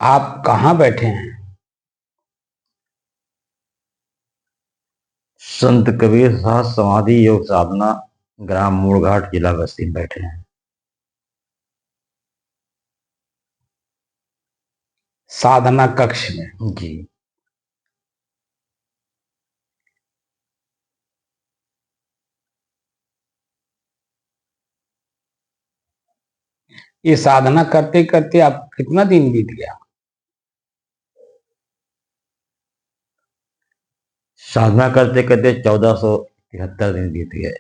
आप कहाँ बैठे हैं? संत कबीर साहब समाधि योग साधना ग्राम मूड़घाट जिला बस्ती में बैठे हैं। साधना कक्ष में। जी। ये साधना करते करते आप कितना दिन बीत गया? साधना करते करते 1473 दिन बीत गए।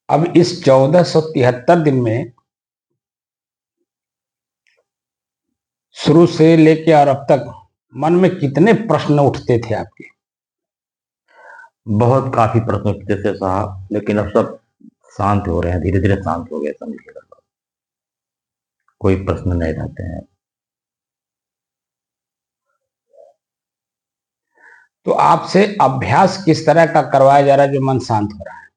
अब इस 1473 दिन में शुरू से लेके और अब तक मन में कितने प्रश्न उठते थे आपके? बहुत काफी प्रश्न उठते थे साहब, लेकिन अब सब शांत हो रहे हैं, धीरे धीरे शांत हो गए। समझिएगा, कोई प्रश्न नहीं रहते हैं। तो आपसे अभ्यास किस तरह का करवाया जा रहा है जो मन शांत हो रहा है?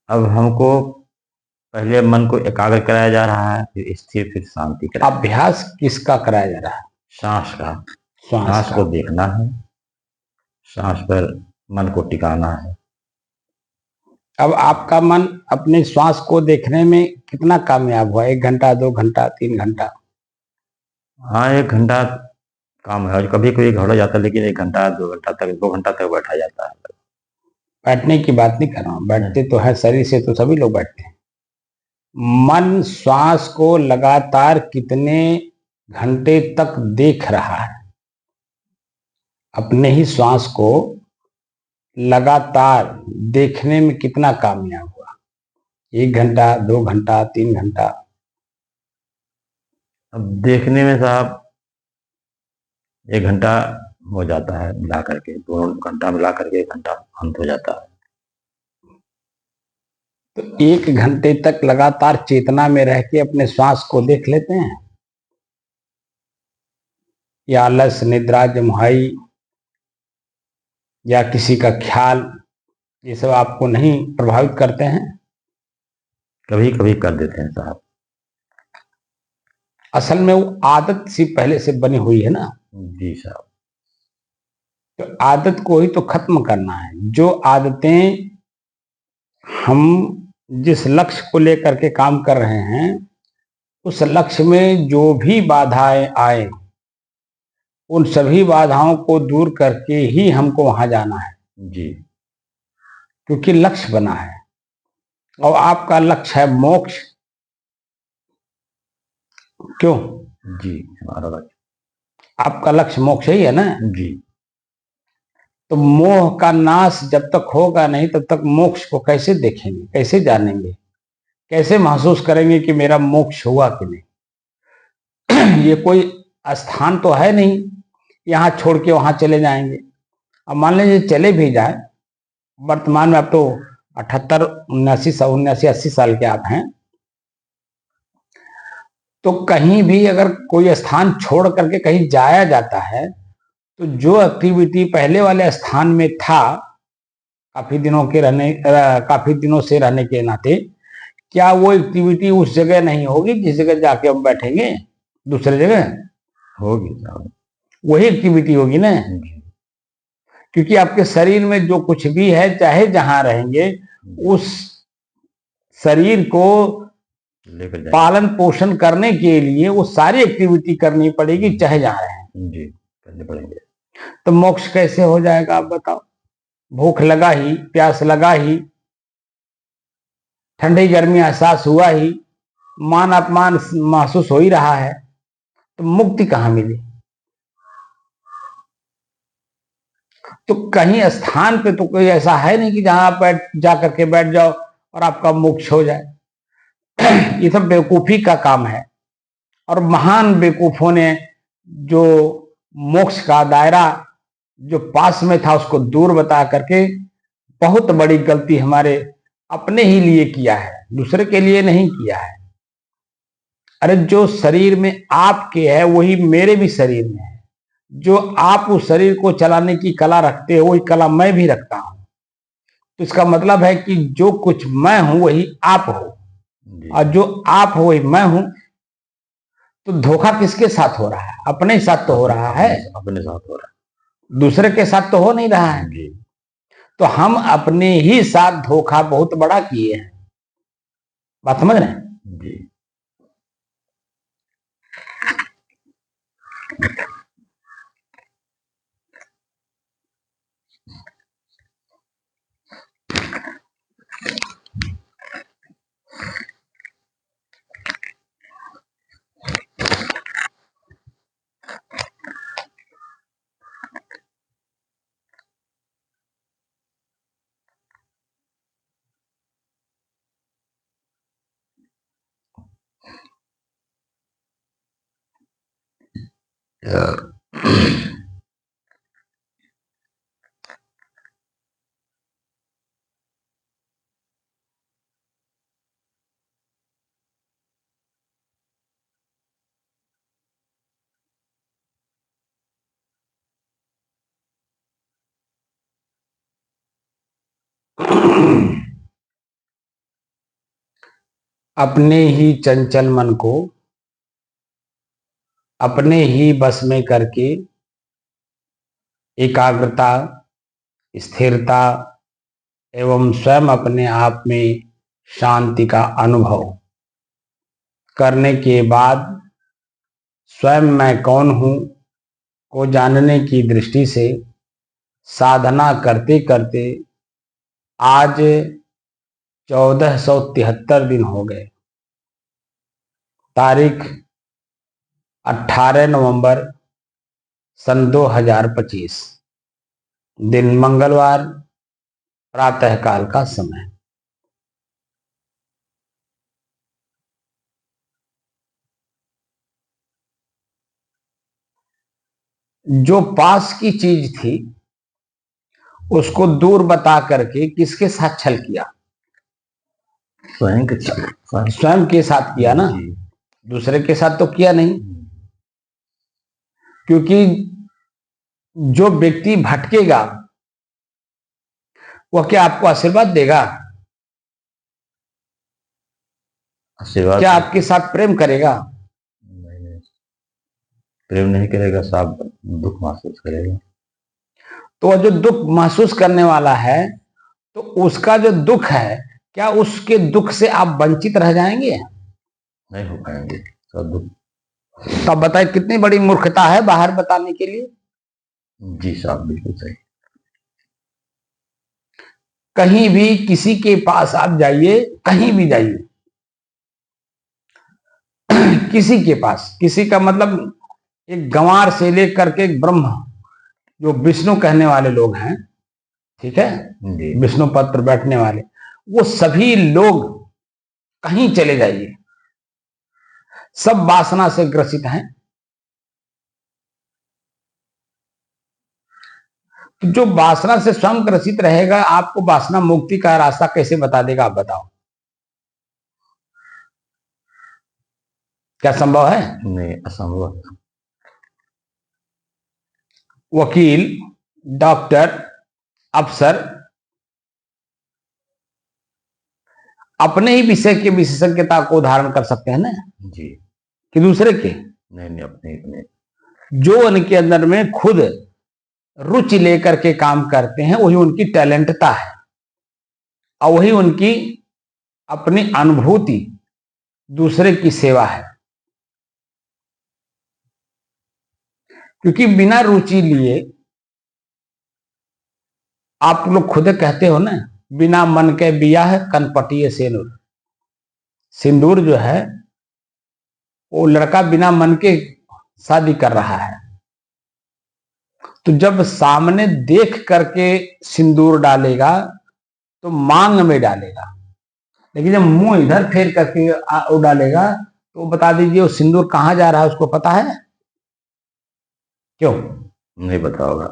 अब हमको पहले मन को एकाग्र कराया जा रहा है, फिर स्थिर, फिर शांति कराया। अभ्यास किसका कराया जा रहा है? सांस का। श्वास सांस का। को देखना है, सांस पर मन को टिकाना है। अब आपका मन अपने श्वास को देखने में कितना कामयाब हुआ? 1 घंटा, 2 घंटा, 3 घंटा? हाँ, 1 घंटा काम है, और कभी कभी घबरा जाता है, लेकिन 1 घंटा 2 घंटा तक, 2 घंटा तक बैठा जाता है। बैठने की बात नहीं कर रहा हूं, बैठते तो है, शरीर से तो सभी लोग बैठते हैं। मन श्वास को लगातार कितने घंटे तक देख रहा है? अपने ही श्वास को लगातार देखने में कितना कामयाब हुआ? 1 घंटा, 2 घंटा, 3 घंटा? अब देखने में साहब 1 घंटा हो जाता है, मिला करके 2 घंटा मिला करके 1 घंटा अंत हो जाता है। तो 1 घंटे तक लगातार चेतना में रह के अपने श्वास को देख लेते हैं, या आलस, निद्रा, जमुहाई या किसी का ख्याल, ये सब आपको नहीं प्रभावित करते हैं? कभी कभी कर देते हैं साहब। असल में वो आदत सी पहले से बनी हुई है ना। जी साहब। तो आदत को ही तो खत्म करना है। जो आदतें हम जिस लक्ष्य को लेकर के काम कर रहे हैं, उस लक्ष्य में जो भी बाधाएं आए, उन सभी बाधाओं को दूर करके ही हमको वहां जाना है। जी। क्योंकि लक्ष्य बना है, और आपका लक्ष्य है मोक्ष। क्यों? जी, हमारा लक्ष्य। आपका लक्ष्य मोक्ष ही है ना। जी। तो मोह का नाश जब तक होगा नहीं, तब तक मोक्ष को कैसे देखेंगे, कैसे जानेंगे, कैसे महसूस करेंगे कि मेरा मोक्ष हुआ कि नहीं? ये कोई स्थान तो है नहीं, यहाँ छोड़ के वहां चले जाएंगे। अब मान लीजिए चले भी जाए, वर्तमान में आप तो 78, 79, 80 साल के आप हैं, तो कहीं भी अगर कोई स्थान छोड़ करके कहीं जाया जाता है, तो जो एक्टिविटी पहले वाले स्थान में था, काफी दिनों से रहने के नाते, क्या वो एक्टिविटी उस जगह नहीं होगी जिस जगह जाके हम बैठेंगे? दूसरे जगह होगी साहब। वही एक्टिविटी होगी ना। क्योंकि आपके शरीर में जो कुछ भी है, चाहे जहां रहेंगे, उस शरीर को पालन पोषण करने के लिए वो सारी एक्टिविटी करनी पड़ेगी, चाहे जहां रहें। जी, करने पड़ेंगे। तो मोक्ष कैसे हो जाएगा आप बताओ? भूख लगा ही, प्यास लगा ही, ठंडी गर्मी एहसास हुआ ही, मान अपमान महसूस हो ही रहा है, तो मुक्ति कहां मिली? तो कहीं स्थान पे तो कोई ऐसा है नहीं कि जहां आप जा करके बैठ जाओ और आपका मोक्ष हो जाए। ये सब बेवकूफी का काम है, और महान बेवकूफों ने जो मोक्ष का दायरा जो पास में था उसको दूर बता करके बहुत बड़ी गलती हमारे अपने ही लिए किया है, दूसरे के लिए नहीं किया है। अरे जो शरीर में आपके है वही मेरे भी शरीर में है। जो आप उस शरीर को चलाने की कला रखते हो, वही कला मैं भी रखता हूं। तो इसका मतलब है कि जो कुछ मैं हूं वही आप हो। जी और जो आप हो वही मैं हूं, तो धोखा किसके साथ हो रहा है? अपने ही साथ तो हो रहा है, अपने साथ हो रहा दूसरे के साथ तो हो नहीं रहा है। है। जी तो हम अपने ही साथ धोखा बहुत बड़ा किए हैं। बात समझ रहे हैं? जी यार। अपने ही चंचल मन को अपने ही बस में करके एकाग्रता, स्थिरता एवं स्वयं अपने आप में शांति का अनुभव करने के बाद स्वयं मैं कौन हूं को जानने की दृष्टि से साधना करते करते आज 1473 दिन हो गए। तारीख 18 नवंबर सन 2025, दिन मंगलवार, प्रातःकाल का समय। जो पास की चीज थी उसको दूर बता करके किसके साथ छल किया? स्वयं के साथ। स्वयं के साथ किया ना, जी दूसरे के साथ तो किया नहीं। क्योंकि जो व्यक्ति भटकेगा वह क्या आपको आशीर्वाद देगा? आशीर्वाद क्या आपके साथ प्रेम करेगा? नहीं, प्रेम नहीं करेगा, साफ दुख महसूस करेगा। तो वह जो दुख महसूस करने वाला है, तो उसका जो दुख है, क्या उसके दुख से आप वंचित रह जाएंगे? नहीं हो पाएंगे सब दुख। तब बताए कितनी बड़ी मूर्खता है बाहर बताने के लिए। जी साहब बिल्कुल सही। कहीं भी किसी के पास आप जाइए, कहीं भी जाइए, किसी के पास, किसी का मतलब एक गंवार से लेकर के एक ब्रह्म, जो विष्णु कहने वाले लोग हैं, ठीक है, जी विष्णु पद पर बैठने वाले, वो सभी लोग कहीं चले जाइए, सब वासना से ग्रसित हैं। तो जो वासना से स्वयं ग्रसित रहेगा, आपको वासना मुक्ति का रास्ता कैसे बता देगा? आप बताओ, क्या संभव है? नहीं, असंभव। वकील, डॉक्टर, अफसर अपने ही विषय की विशेषज्ञता को धारण कर सकते हैं ना, जी कि दूसरे के? नहीं, अपने जो उनके अंदर में खुद रुचि लेकर के काम करते हैं, वही उनकी टैलेंटता है, और वही उनकी अपनी अनुभूति, दूसरे की सेवा है। क्योंकि बिना रुचि लिए, आप लोग खुद कहते हो ना, बिना मन के बियाह कनपटिए सिंदूर। सिंदूर जो है, वो लड़का बिना मन के शादी कर रहा है। तो जब सामने देख करके सिंदूर डालेगा तो मांग में डालेगा, लेकिन जब मुंह इधर फेर करके वो डालेगा, तो बता दीजिए वो सिंदूर कहां जा रहा है, उसको पता है? क्यों? नहीं पता होगा।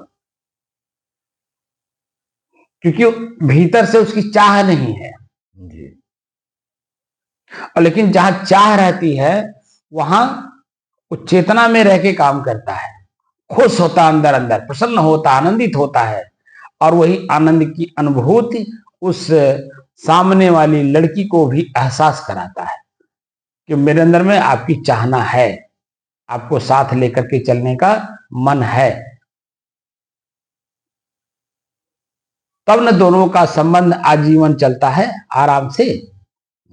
क्योंकि भीतर से उसकी चाह नहीं है। जी और लेकिन जहां चाह रहती है, वहां वो चेतना में रह के काम करता है, खुश होता, अंदर अंदर प्रसन्न होता, आनंदित होता है, और वही आनंद की अनुभूति उस सामने वाली लड़की को भी एहसास कराता है कि मेरे अंदर में आपकी चाहना है, आपको साथ लेकर के चलने का मन है। तब न दोनों का संबंध आजीवन चलता है आराम से।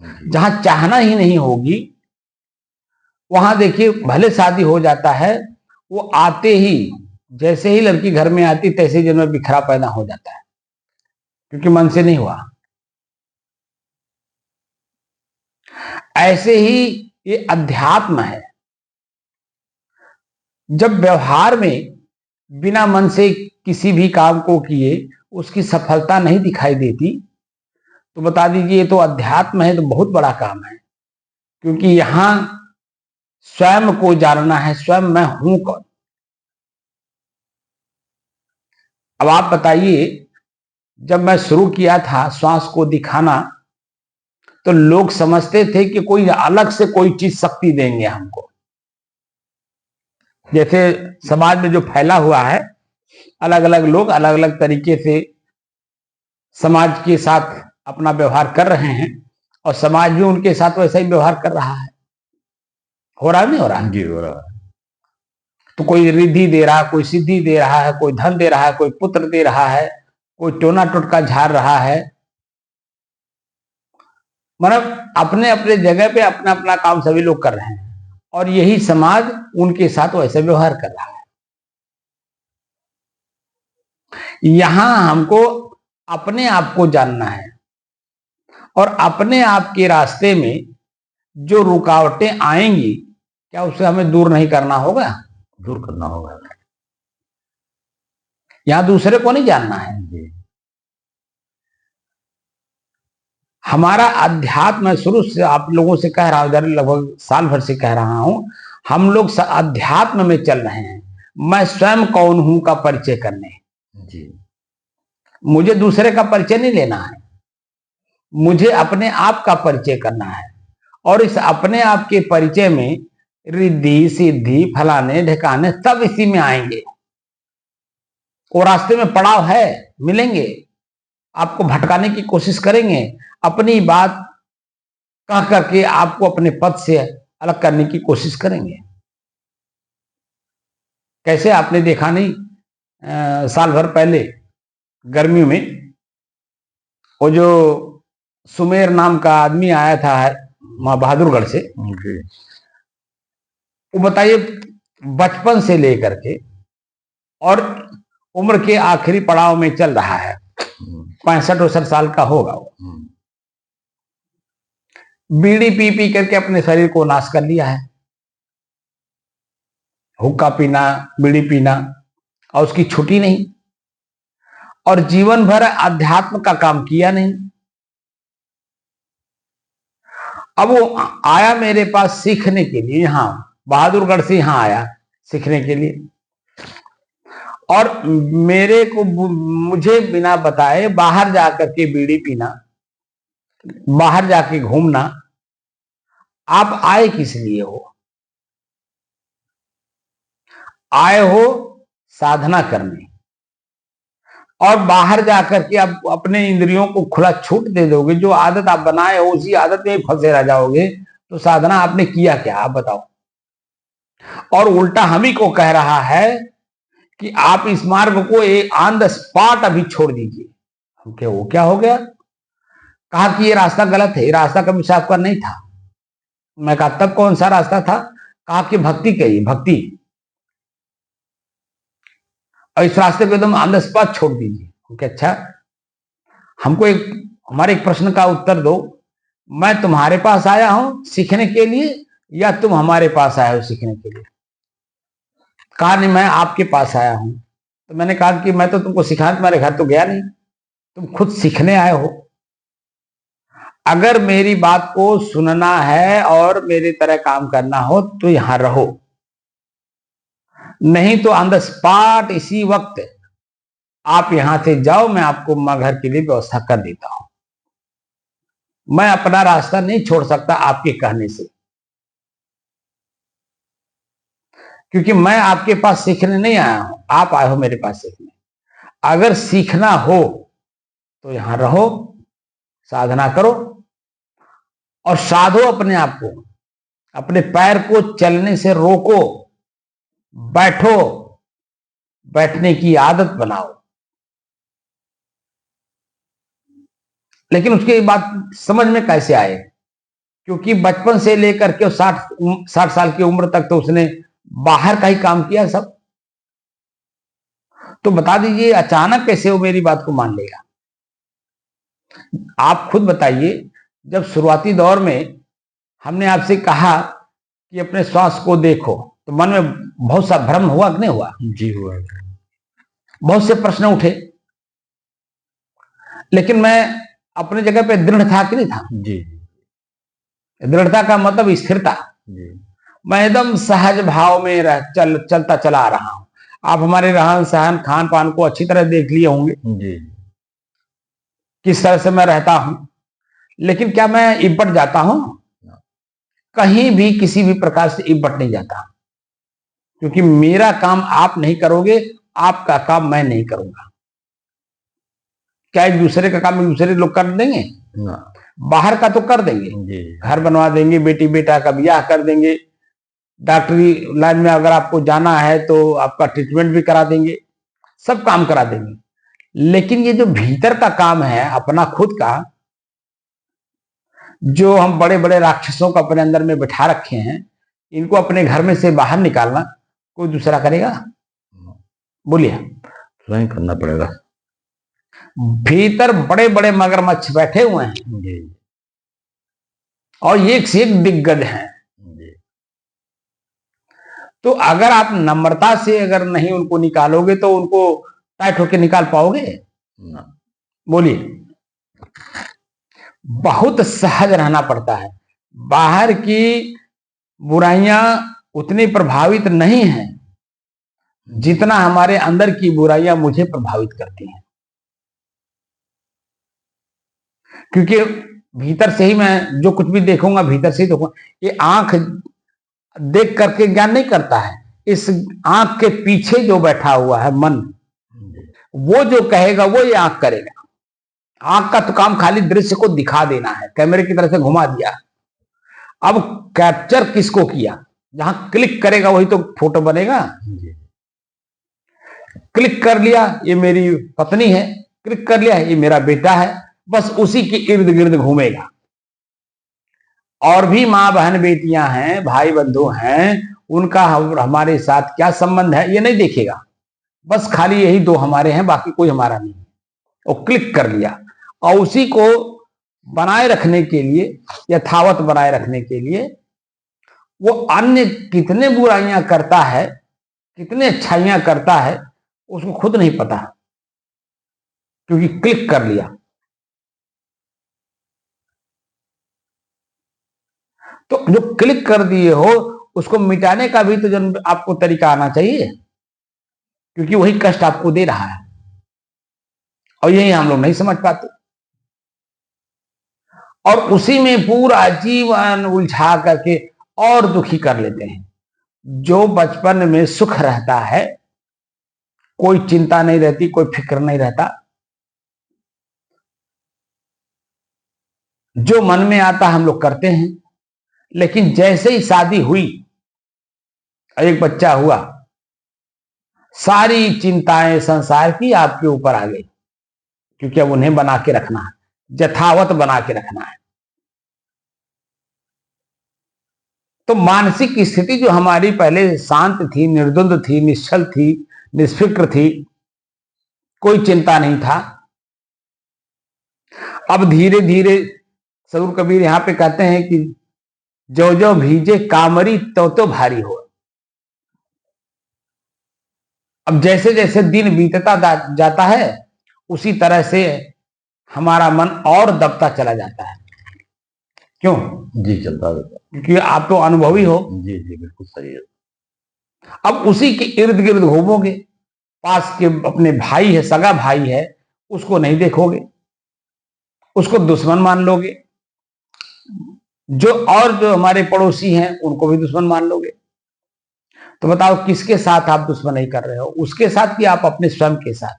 जहां चाहना ही नहीं होगी वहां देखिए भले शादी हो जाता है, वो आते ही जैसे ही लड़की घर में आती तैसे ही जन्म बिखरा पैदा हो जाता है, क्योंकि मन से नहीं हुआ। ऐसे ही ये अध्यात्म है। जब व्यवहार में बिना मन से किसी भी काम को किए उसकी सफलता नहीं दिखाई देती, तो बता दीजिए ये तो अध्यात्म है, तो बहुत बड़ा काम है। क्योंकि यहां स्वयं को जानना है, स्वयं मैं हूं कौन। अब आप बताइए, जब मैं शुरू किया था श्वास को दिखाना, तो लोग समझते थे कि कोई अलग से कोई चीज शक्ति देंगे हमको। जैसे समाज में जो फैला हुआ है, अलग अलग लोग अलग अलग तरीके से समाज के साथ अपना व्यवहार कर रहे हैं, और समाज भी उनके साथ वैसा ही व्यवहार कर रहा है। हो रहा है नहीं हो रहा है? जी हो रहा है। तो कोई रिद्धि दे रहा है, कोई सिद्धि दे रहा है, कोई धन दे रहा है, कोई पुत्र दे रहा है, कोई टोना टोटका झाड़ रहा है। मतलब अपने अपने जगह पे अपना अपना काम सभी लोग कर रहे हैं, और यही समाज उनके साथ वैसा व्यवहार कर रहा है। यहां हमको अपने आप को जानना है, और अपने आप के रास्ते में जो रुकावटें आएंगी, क्या उसे हमें दूर नहीं करना होगा? दूर करना होगा। यहां दूसरे को नहीं जानना है। जी। हमारा अध्यात्म शुरू से आप लोगों से कह रहा हूं, लगभग साल भर से कह रहा हूं, हम लोग अध्यात्म में चल रहे हैं। मैं स्वयं कौन हूं का परिचय करने। जी। मुझे दूसरे का परिचय नहीं लेना है, मुझे अपने आप का परिचय करना है। और इस अपने आप के परिचय में रिद्धि सिद्धि फलाने ढिकाने सब इसी में आएंगे। वो रास्ते में पड़ाव है, मिलेंगे, आपको भटकाने की कोशिश करेंगे, अपनी बात कह करके आपको अपने पद से अलग करने की कोशिश करेंगे। कैसे आपने देखा नहीं, साल भर पहले गर्मियों में वो जो सुमेर नाम का आदमी आया था वहां बहादुरगढ़ से, वो बताइए बचपन से लेकर के और उम्र के आखिरी पड़ाव में चल रहा है, 65-68 साल का होगा वो। बीड़ी पी पी करके अपने शरीर को नाश कर लिया है। हुक्का पीना, बीड़ी पीना, और उसकी छुट्टी नहीं, और जीवन भर अध्यात्म का काम किया नहीं। अब वो आया मेरे पास सीखने के लिए, यहां बहादुरगढ़ से यहां आया सीखने के लिए, और मेरे को मुझे बिना बताए बाहर जाकर के बीड़ी पीना, बाहर जाके घूमना। आप आए किस लिए हो? आए हो साधना करने, और बाहर जाकर के आप अपने इंद्रियों को खुला छूट दे दोगे, जो आदत आप बनाए हो उसी आदत में फंसे रह जाओगे, तो साधना आपने किया क्या? आप बताओ। और उल्टा हम ही को कह रहा है कि आप इस मार्ग को एक ऑन द स्पॉट अभी छोड़ दीजिए। वो क्या हो गया? कहा कि ये रास्ता गलत है, ये रास्ता कभी से आपका नहीं था। मैं कहा तब कौन सा रास्ता था? कहा कि भक्ति कही, भक्ति, और इस रास्ते को एकदम ऑन द स्पॉट छोड़ दीजिए। अच्छा, हमको हमारे एक प्रश्न का उत्तर दो। मैं तुम्हारे पास आया हूं सीखने के लिए, या तुम हमारे पास आए हो सीखने के लिए? कहा नहीं, मैं आपके पास आया हूं। तो मैंने कहा कि मैं तो तुमको सिखाने तुम्हारे घर तो गया नहीं, तुम खुद सीखने आए हो। अगर मेरी बात को सुनना है और मेरी तरह काम करना हो तो यहां रहो, नहीं तो ऑन द स्पॉट इसी वक्त आप यहां से जाओ, मैं आपको मां घर के लिए व्यवस्था कर देता हूं। मैं अपना रास्ता नहीं छोड़ सकता आपके कहने से, क्योंकि मैं आपके पास सीखने नहीं आया हूं, आप आए हो मेरे पास सीखने। अगर सीखना हो तो यहां रहो, साधना करो और साधो अपने आप को, अपने पैर को चलने से रोको, बैठो, बैठने की आदत बनाओ। लेकिन उसके बाद समझ में कैसे आए, क्योंकि बचपन से लेकर के 60 साल की उम्र तक तो उसने बाहर का ही काम किया सब। तो बता दीजिए अचानक कैसे वो मेरी बात को मान लेगा। आप खुद बताइए, जब शुरुआती दौर में हमने आपसे कहा कि अपने श्वास को देखो, तो मन में बहुत सा भ्रम हुआ कि नहीं हुआ? जी हुआ। बहुत से प्रश्न उठे, लेकिन मैं अपने जगह पे दृढ़ था कि नहीं था? जी। दृढ़ता का मतलब स्थिरता। जी। मैं एकदम सहज भाव में चलता चला आ रहा हूं। आप हमारे रहन सहन खान पान को अच्छी तरह देख लिए होंगे, जी। किस तरह से मैं रहता हूं। लेकिन क्या मैं इबट जाता हूं? कहीं भी किसी भी प्रकार से इबट नहीं जाता, क्योंकि मेरा काम आप नहीं करोगे, आपका काम मैं नहीं करूंगा। क्या एक दूसरे का काम एक दूसरे लोग कर देंगे? बाहर का तो कर देंगे, घर बनवा देंगे, बेटी बेटा का ब्याह कर देंगे, डॉक्टरी लाइन में अगर आपको जाना है तो आपका ट्रीटमेंट भी करा देंगे, सब काम करा देंगे। लेकिन ये जो भीतर का काम है अपना खुद का, जो हम बड़े बड़े राक्षसों को अपने अंदर में बैठा रखे हैं, इनको अपने घर में से बाहर निकालना कोई दूसरा करेगा? बोलिए। स्वयं करना पड़ेगा। भीतर बड़े बड़े मगरमच्छ बैठे हुए हैं जी। और एक से एक दिग्गज हैं। जी। तो अगर आप नम्रता से अगर नहीं उनको निकालोगे तो उनको टाइट होके निकाल पाओगे? बोलिए। बहुत सहज रहना पड़ता है। बाहर की बुराइयां उतनी प्रभावित नहीं हैं जितना हमारे अंदर की बुराइयां मुझे प्रभावित करती हैं, क्योंकि भीतर से ही मैं जो कुछ भी देखूंगा भीतर से ही देखूंगा। ये आंख देख करके ज्ञान नहीं करता है, इस आंख के पीछे जो बैठा हुआ है मन, वो जो कहेगा वो ये आंख करेगा। आंख का तो काम खाली दृश्य को दिखा देना है, कैमरे की तरह से घुमा दिया। अब कैप्चर किसको किया? जहां क्लिक करेगा वही तो फोटो बनेगा। क्लिक कर लिया ये मेरी पत्नी है, क्लिक कर लिया ये मेरा बेटा है, बस उसी के इर्द गिर्द घूमेगा। और भी मां बहन बेटियां हैं, भाई बंधु हैं, उनका हमारे साथ क्या संबंध है ये नहीं देखेगा। बस खाली यही दो हमारे हैं, बाकी कोई हमारा नहीं है। और क्लिक कर लिया, और उसी को बनाए रखने के लिए, यथावत बनाए रखने के लिए वो अन्य कितने बुराइयां करता है, कितने अच्छाइयां करता है, उसको खुद नहीं पता, क्योंकि क्लिक कर लिया। तो जो क्लिक कर दिए हो उसको मिटाने का भी तो जन आपको तरीका आना चाहिए, क्योंकि वही कष्ट आपको दे रहा है और यही हम लोग नहीं समझ पाते, और उसी में पूरा जीवन उलझा करके और दुखी कर लेते हैं। जो बचपन में सुख रहता है, कोई चिंता नहीं रहती, कोई फिक्र नहीं रहता, जो मन में आता हम लोग करते हैं। लेकिन जैसे ही शादी हुई, एक बच्चा हुआ, सारी चिंताएं संसार की आपके ऊपर आ गई, क्योंकि अब उन्हें बना के रखना है, यथावत बना के रखना है। तो मानसिक स्थिति जो हमारी पहले शांत थी, निर्द्वंद थी, निश्चल थी, निष्फिक्र थी, कोई चिंता नहीं था, अब धीरे धीरे सदगुरु कबीर यहां पे कहते हैं कि जो जो भीजे कामरी तो भारी हो। अब जैसे जैसे दिन बीतता जाता है उसी तरह से हमारा मन और दबता चला जाता है। क्यों? जी चलता रहता, क्योंकि आप तो अनुभवी हो। जी जी बिल्कुल सही है। अब उसी के इर्द गिर्द घूमोगे, पास के अपने भाई है, सगा भाई है, उसको नहीं देखोगे, उसको दुश्मन मान लोगे, जो हमारे पड़ोसी हैं उनको भी दुश्मन मान लोगे। तो बताओ किसके साथ आप दुश्मनी कर रहे हो? उसके साथ कि आप अपने स्वयं के साथ?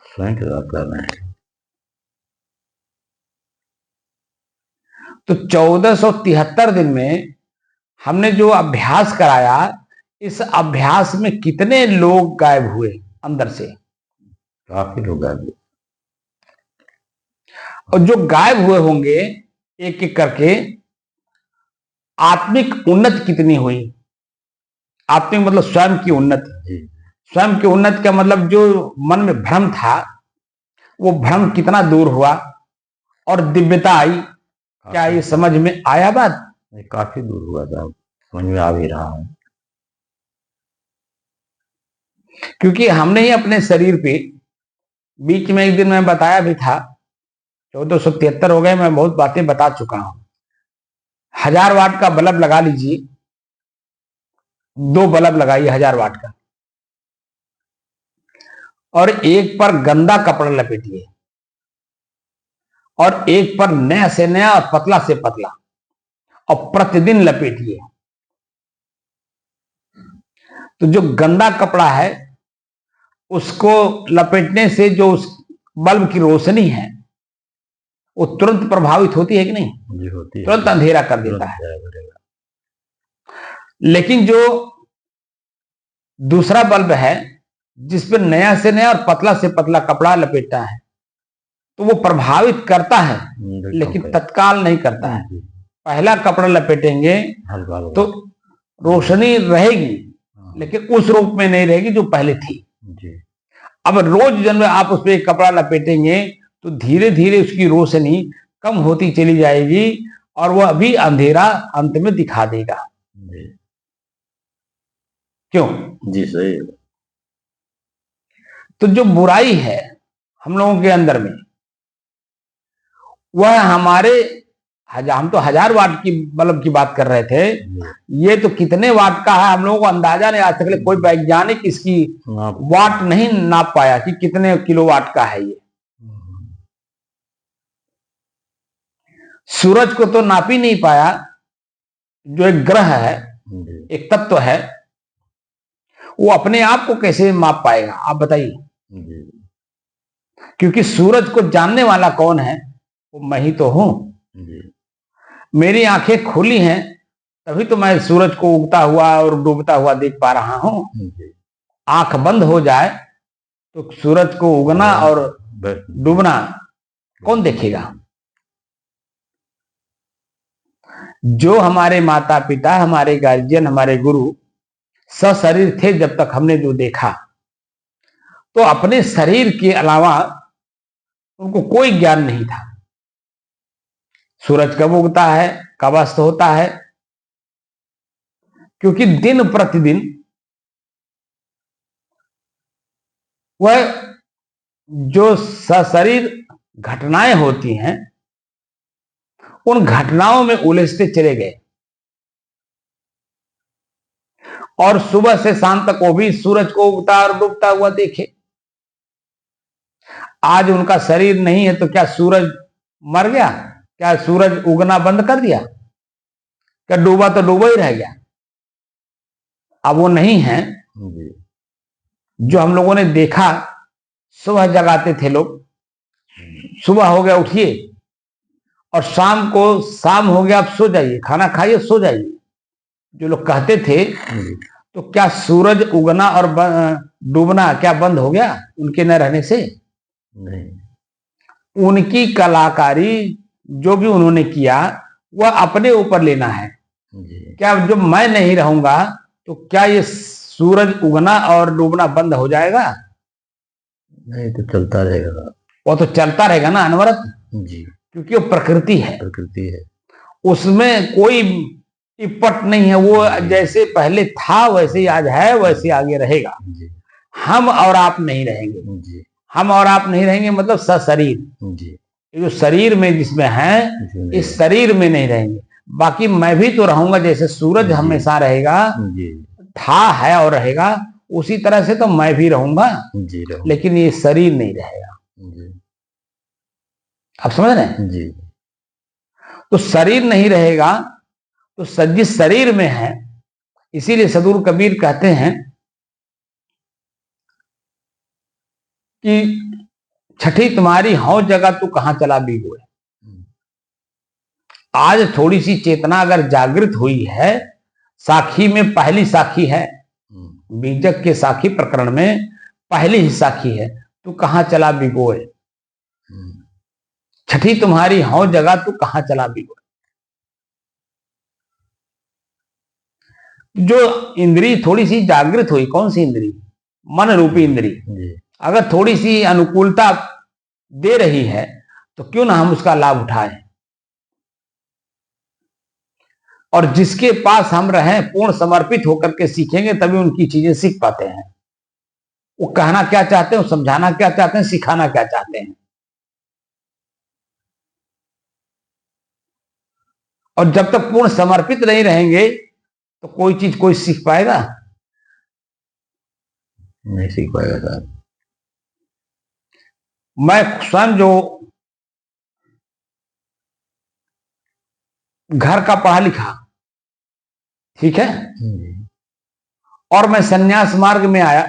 स्वयं के साथ कर रहे हैं। तो 1473 दिन में हमने जो अभ्यास कराया, इस अभ्यास में कितने लोग गायब हुए अंदर से? काफी लोग गायब हुए। और जो गायब हुए होंगे एक एक करके, आत्मिक उन्नति कितनी हुई? आत्मिक मतलब स्वयं की उन्नति। स्वयं की उन्नति का मतलब जो मन में भ्रम था, वो भ्रम कितना दूर हुआ और दिव्यता आई? क्या ये समझ में आया बात? काफी दूर हुआ था, समझ में आ भी रहा है। क्योंकि हमने ही अपने शरीर पे, बीच में एक दिन मैं बताया भी था, 1473 हो गए, मैं बहुत बातें बता चुका हूं। 1000 वाट का बल्ब लगा लीजिए, 2 बल्ब लगाइए 1000 वाट का, और एक पर गंदा कपड़ा लपेटिए और एक पर नया से नया और पतला से पतला, और प्रतिदिन लपेटिए। तो जो गंदा कपड़ा है उसको लपेटने से जो उस बल्ब की रोशनी है वो तुरंत प्रभावित होती है कि नहीं? जी होती है, तुरंत अंधेरा कर देता है। लेकिन जो दूसरा बल्ब है जिस पर नया से नया और पतला से पतला कपड़ा लपेटता है, तो वो प्रभावित करता है लेकिन तत्काल नहीं करता है। पहला कपड़ा लपेटेंगे तो रोशनी रहेगी, लेकिन उस रूप में नहीं रहेगी जो पहले थी। अब रोज जब आप उस पर एक कपड़ा लपेटेंगे तो धीरे धीरे उसकी रोशनी कम होती चली जाएगी और वह अभी अंधेरा अंत में दिखा देगा। क्यों? जी सही। तो जो बुराई है हम लोगों के अंदर में, वह हमारे, हम तो 1000 वाट की बल्ब की बात कर रहे थे, ये तो कितने वाट का है हम लोगों को अंदाजा नहीं। आज तक कोई वैज्ञानिक इसकी वाट नहीं नाप पाया कि कितने किलोवाट का है ये। सूरज को तो नाप ही नहीं पाया, जो एक ग्रह है, एक तत्व है, वो अपने आप को कैसे माप पाएगा? आप बताइए। क्योंकि सूरज को जानने वाला कौन है? वो मैं ही तो हूं। मेरी आंखें खुली हैं तभी तो मैं सूरज को उगता हुआ और डूबता हुआ देख पा रहा हूं। आंख बंद हो जाए तो सूरज को उगना और डूबना कौन देखेगा? जो हमारे माता पिता, हमारे गार्जियन, हमारे गुरु सशरीर थे, जब तक हमने जो देखा, तो अपने शरीर के अलावा उनको कोई ज्ञान नहीं था। सूरज कब उगता है, कब अस्त होता है, क्योंकि दिन प्रतिदिन वह जो सशरीर घटनाएं होती हैं, उन घटनाओं में उलझते चले गए और सुबह से शाम तक वो भी सूरज को उगता और डूबता हुआ देखे। आज उनका शरीर नहीं है तो क्या सूरज मर गया? क्या सूरज उगना बंद कर दिया? क्या डूबा तो डूबा ही रह गया? अब वो नहीं है। जो हम लोगों ने देखा, सुबह जगाते थे लोग, सुबह हो गया उठिए, और शाम को शाम हो गया आप सो जाइए, खाना खाइए सो जाइए, जो लोग कहते थे, तो क्या सूरज उगना और डूबना क्या बंद हो गया उनके न रहने से? नहीं। उनकी कलाकारी जो भी उन्होंने किया वह अपने ऊपर लेना है। क्या जब मैं नहीं रहूंगा तो क्या ये सूरज उगना और डूबना बंद हो जाएगा? नहीं, तो चलता रहेगा। वो तो चलता रहेगा ना अनवरत जी, क्योंकि वो प्रकृति है। प्रकृति है, उसमें कोई इपट नहीं है। वो जैसे पहले था वैसे ही आज है, वैसे आगे रहेगा। हम और आप नहीं रहेंगे। हम और आप नहीं रहेंगे मतलब सशरीर, ये जो शरीर में जिसमें है, इस शरीर में नहीं रहेंगे। बाकी मैं भी तो रहूंगा, जैसे सूरज हमेशा रहेगा, था, है और रहेगा, उसी तरह से तो मैं भी रहूंगा, लेकिन ये शरीर नहीं रहेगा। आप समझ रहे हैं? जी। तो शरीर नहीं रहेगा तो जिस शरीर में है, इसीलिए सदगुरु कबीर कहते हैं कि छठी तुम्हारी हौ जगह तू कहां चला भी हुए। आज थोड़ी सी चेतना अगर जागृत हुई है, साखी में पहली साखी है, बीजक के साखी प्रकरण में पहली ही साखी है, तू कहां चला बिगोए, छठी तुम्हारी हौ जगह, तू कहां चला बिगोए। जो इंद्री थोड़ी सी जागृत हुई, कौन सी इंद्री, मन रूपी इंद्री, अगर थोड़ी सी अनुकूलता दे रही है तो क्यों ना हम उसका लाभ उठाएं। और जिसके पास हम रहें, पूर्ण समर्पित होकर के सीखेंगे, तभी उनकी चीजें सीख पाते हैं। वो कहना क्या चाहते हैं, समझाना क्या चाहते हैं, सिखाना क्या चाहते हैं। और जब तक पूर्ण समर्पित नहीं रहेंगे तो कोई चीज कोई सीख पाएगा, नहीं सीख पाएगा साहब। मैं स्वयं जो घर का पढ़ा लिखा, ठीक है, और मैं सन्यास मार्ग में आया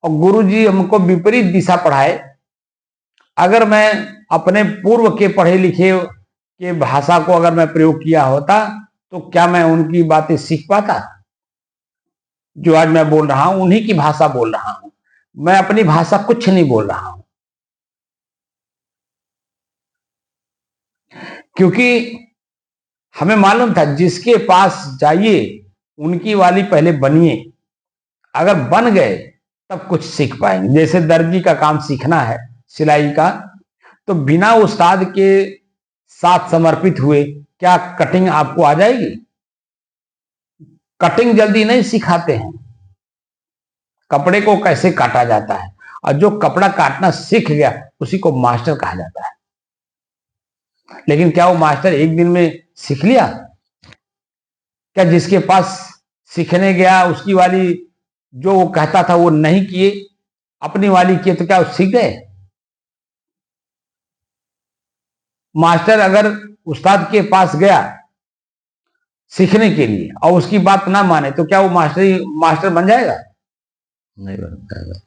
और गुरुजी हमको विपरीत दिशा पढ़ाए। अगर मैं अपने पूर्व के पढ़े लिखे के भाषा को अगर मैं प्रयोग किया होता तो क्या मैं उनकी बातें सीख पाता। जो आज मैं बोल रहा हूं उन्हीं की भाषा बोल रहा हूं, मैं अपनी भाषा कुछ नहीं बोल रहा हूं, क्योंकि हमें मालूम था जिसके पास जाइए उनकी वाली पहले बनिए, अगर बन गए तब कुछ सीख पाएंगे। जैसे दर्जी का काम सीखना है, सिलाई का, तो बिना उस्ताद के साथ समर्पित हुए क्या कटिंग आपको आ जाएगी। कटिंग जल्दी नहीं सिखाते हैं, कपड़े को कैसे काटा जाता है, और जो कपड़ा काटना सीख गया उसी को मास्टर कहा जाता है। लेकिन क्या वो मास्टर एक दिन में सीख लिया? क्या जिसके पास सीखने गया उसकी वाली जो वो कहता था वो नहीं किए, अपनी वाली किए, तो क्या वो सीख गए? मास्टर अगर उस्ताद के पास गया सीखने के लिए और उसकी बात ना माने तो क्या वो मास्टर बन जाएगा? नहीं बन पाएगा।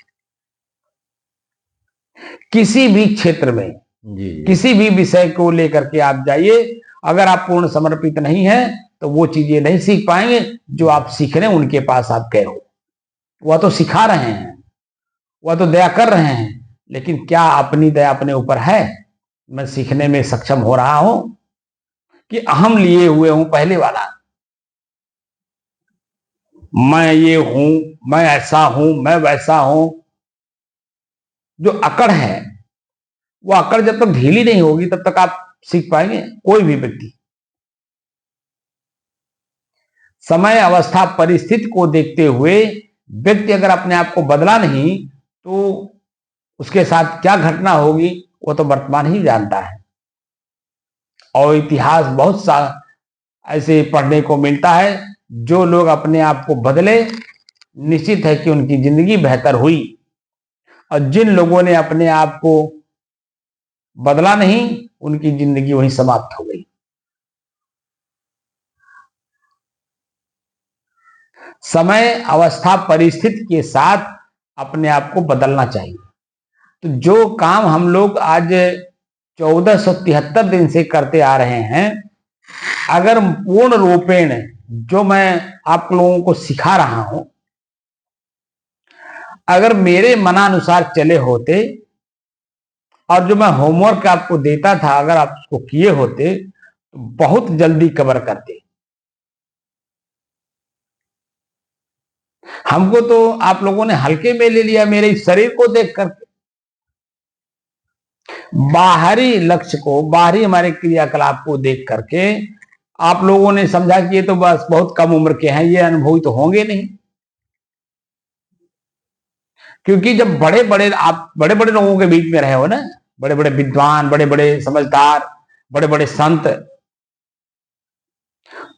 किसी भी क्षेत्र में जी। किसी भी विषय को लेकर के आप जाइए, अगर आप पूर्ण समर्पित नहीं है तो वो चीजें नहीं सीख पाएंगे जो आप सीख रहे हैं। उनके पास आप गए हो, वह तो सिखा रहे हैं, वह तो दया कर रहे हैं, लेकिन क्या अपनी दया अपने ऊपर है? मैं सीखने में सक्षम हो रहा हूं कि अहम लिए हुए हूं पहले वाला, मैं ये हूं, मैं ऐसा हूं, मैं वैसा हूं। जो अकड़ है वो अकड़ जब तक ढीली नहीं होगी तब तक आप सीख पाएंगे कोई भी व्यक्ति। समय, अवस्था, परिस्थिति को देखते हुए व्यक्ति अगर अपने आप को बदला नहीं तो उसके साथ क्या घटना होगी वो तो वर्तमान ही जानता है। और इतिहास बहुत सा ऐसे पढ़ने को मिलता है, जो लोग अपने आप को बदले निश्चित है कि उनकी जिंदगी बेहतर हुई, और जिन लोगों ने अपने आप को बदला नहीं उनकी जिंदगी वहीं समाप्त हो गई। समय, अवस्था, परिस्थिति के साथ अपने आप को बदलना चाहिए। तो जो काम हम लोग आज 1473 दिन से करते आ रहे हैं, अगर पूर्ण रूपेण जो मैं आप लोगों को सिखा रहा हूं अगर मेरे मनानुसार चले होते और जो मैं होमवर्क आपको देता था अगर आप उसको किए होते तो बहुत जल्दी कवर करते। हमको तो आप लोगों ने हल्के में ले लिया मेरे शरीर को देख करके। बाहरी लक्ष्य को, बाहरी हमारे क्रियाकलाप को देख करके आप लोगों ने समझा कि ये तो बस बहुत कम उम्र के हैं, ये अनुभवी तो होंगे नहीं। क्योंकि जब आप बड़े बड़े लोगों के बीच में रहे हो ना, बड़े बड़े विद्वान, बड़े बड़े समझदार, बड़े बड़े संत,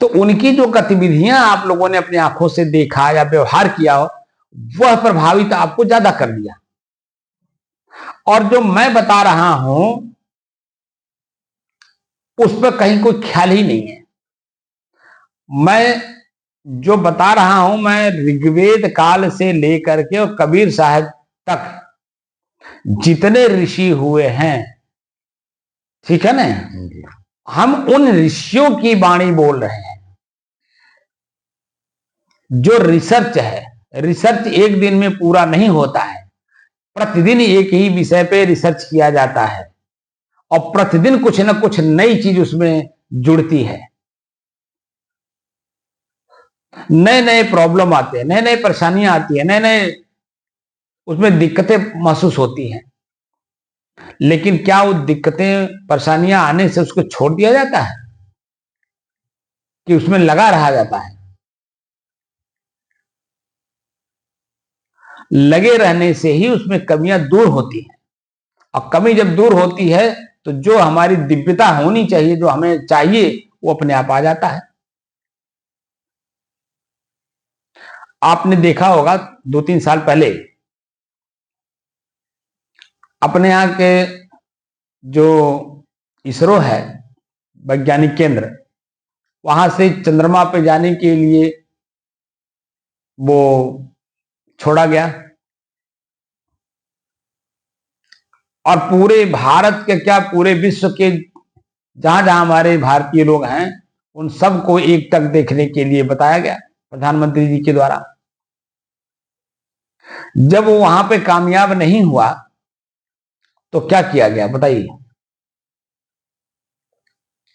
तो उनकी जो गतिविधियां आप लोगों ने अपनी आंखों से देखा या व्यवहार किया हो वह प्रभावित आपको ज्यादा कर दिया। और जो मैं बता रहा हूं उस पर कहीं कोई ख्याल ही नहीं है। मैं जो बता रहा हूं मैं ऋग्वेद काल से लेकर के और कबीर साहब तक जितने ऋषि हुए हैं, ठीक है ना, हम उन ऋषियों की वाणी बोल रहे हैं। जो रिसर्च है, रिसर्च एक दिन में पूरा नहीं होता है, प्रतिदिन एक ही विषय पे रिसर्च किया जाता है और प्रतिदिन कुछ ना कुछ नई चीज उसमें जुड़ती है। नए नए प्रॉब्लम आते हैं, नए नए परेशानियां आती है, नए नए उसमें दिक्कतें महसूस होती हैं। लेकिन क्या वो दिक्कतें परेशानियां आने से उसको छोड़ दिया जाता है कि उसमें लगा रहा जाता है? लगे रहने से ही उसमें कमियां दूर होती हैं, और कमी जब दूर होती है तो जो हमारी दिव्यता होनी चाहिए, जो हमें चाहिए, वो अपने आप आ जाता है। आपने देखा होगा 2-3 साल पहले अपने यहां के जो इसरो है, वैज्ञानिक केंद्र, वहां से चंद्रमा पे जाने के लिए वो छोड़ा गया, और पूरे भारत के क्या, पूरे विश्व के जहां जहां हमारे भारतीय लोग हैं उन सबको एक टक देखने के लिए बताया गया प्रधानमंत्री जी के द्वारा। जब वो वहां पे कामयाब नहीं हुआ तो क्या किया गया बताइए?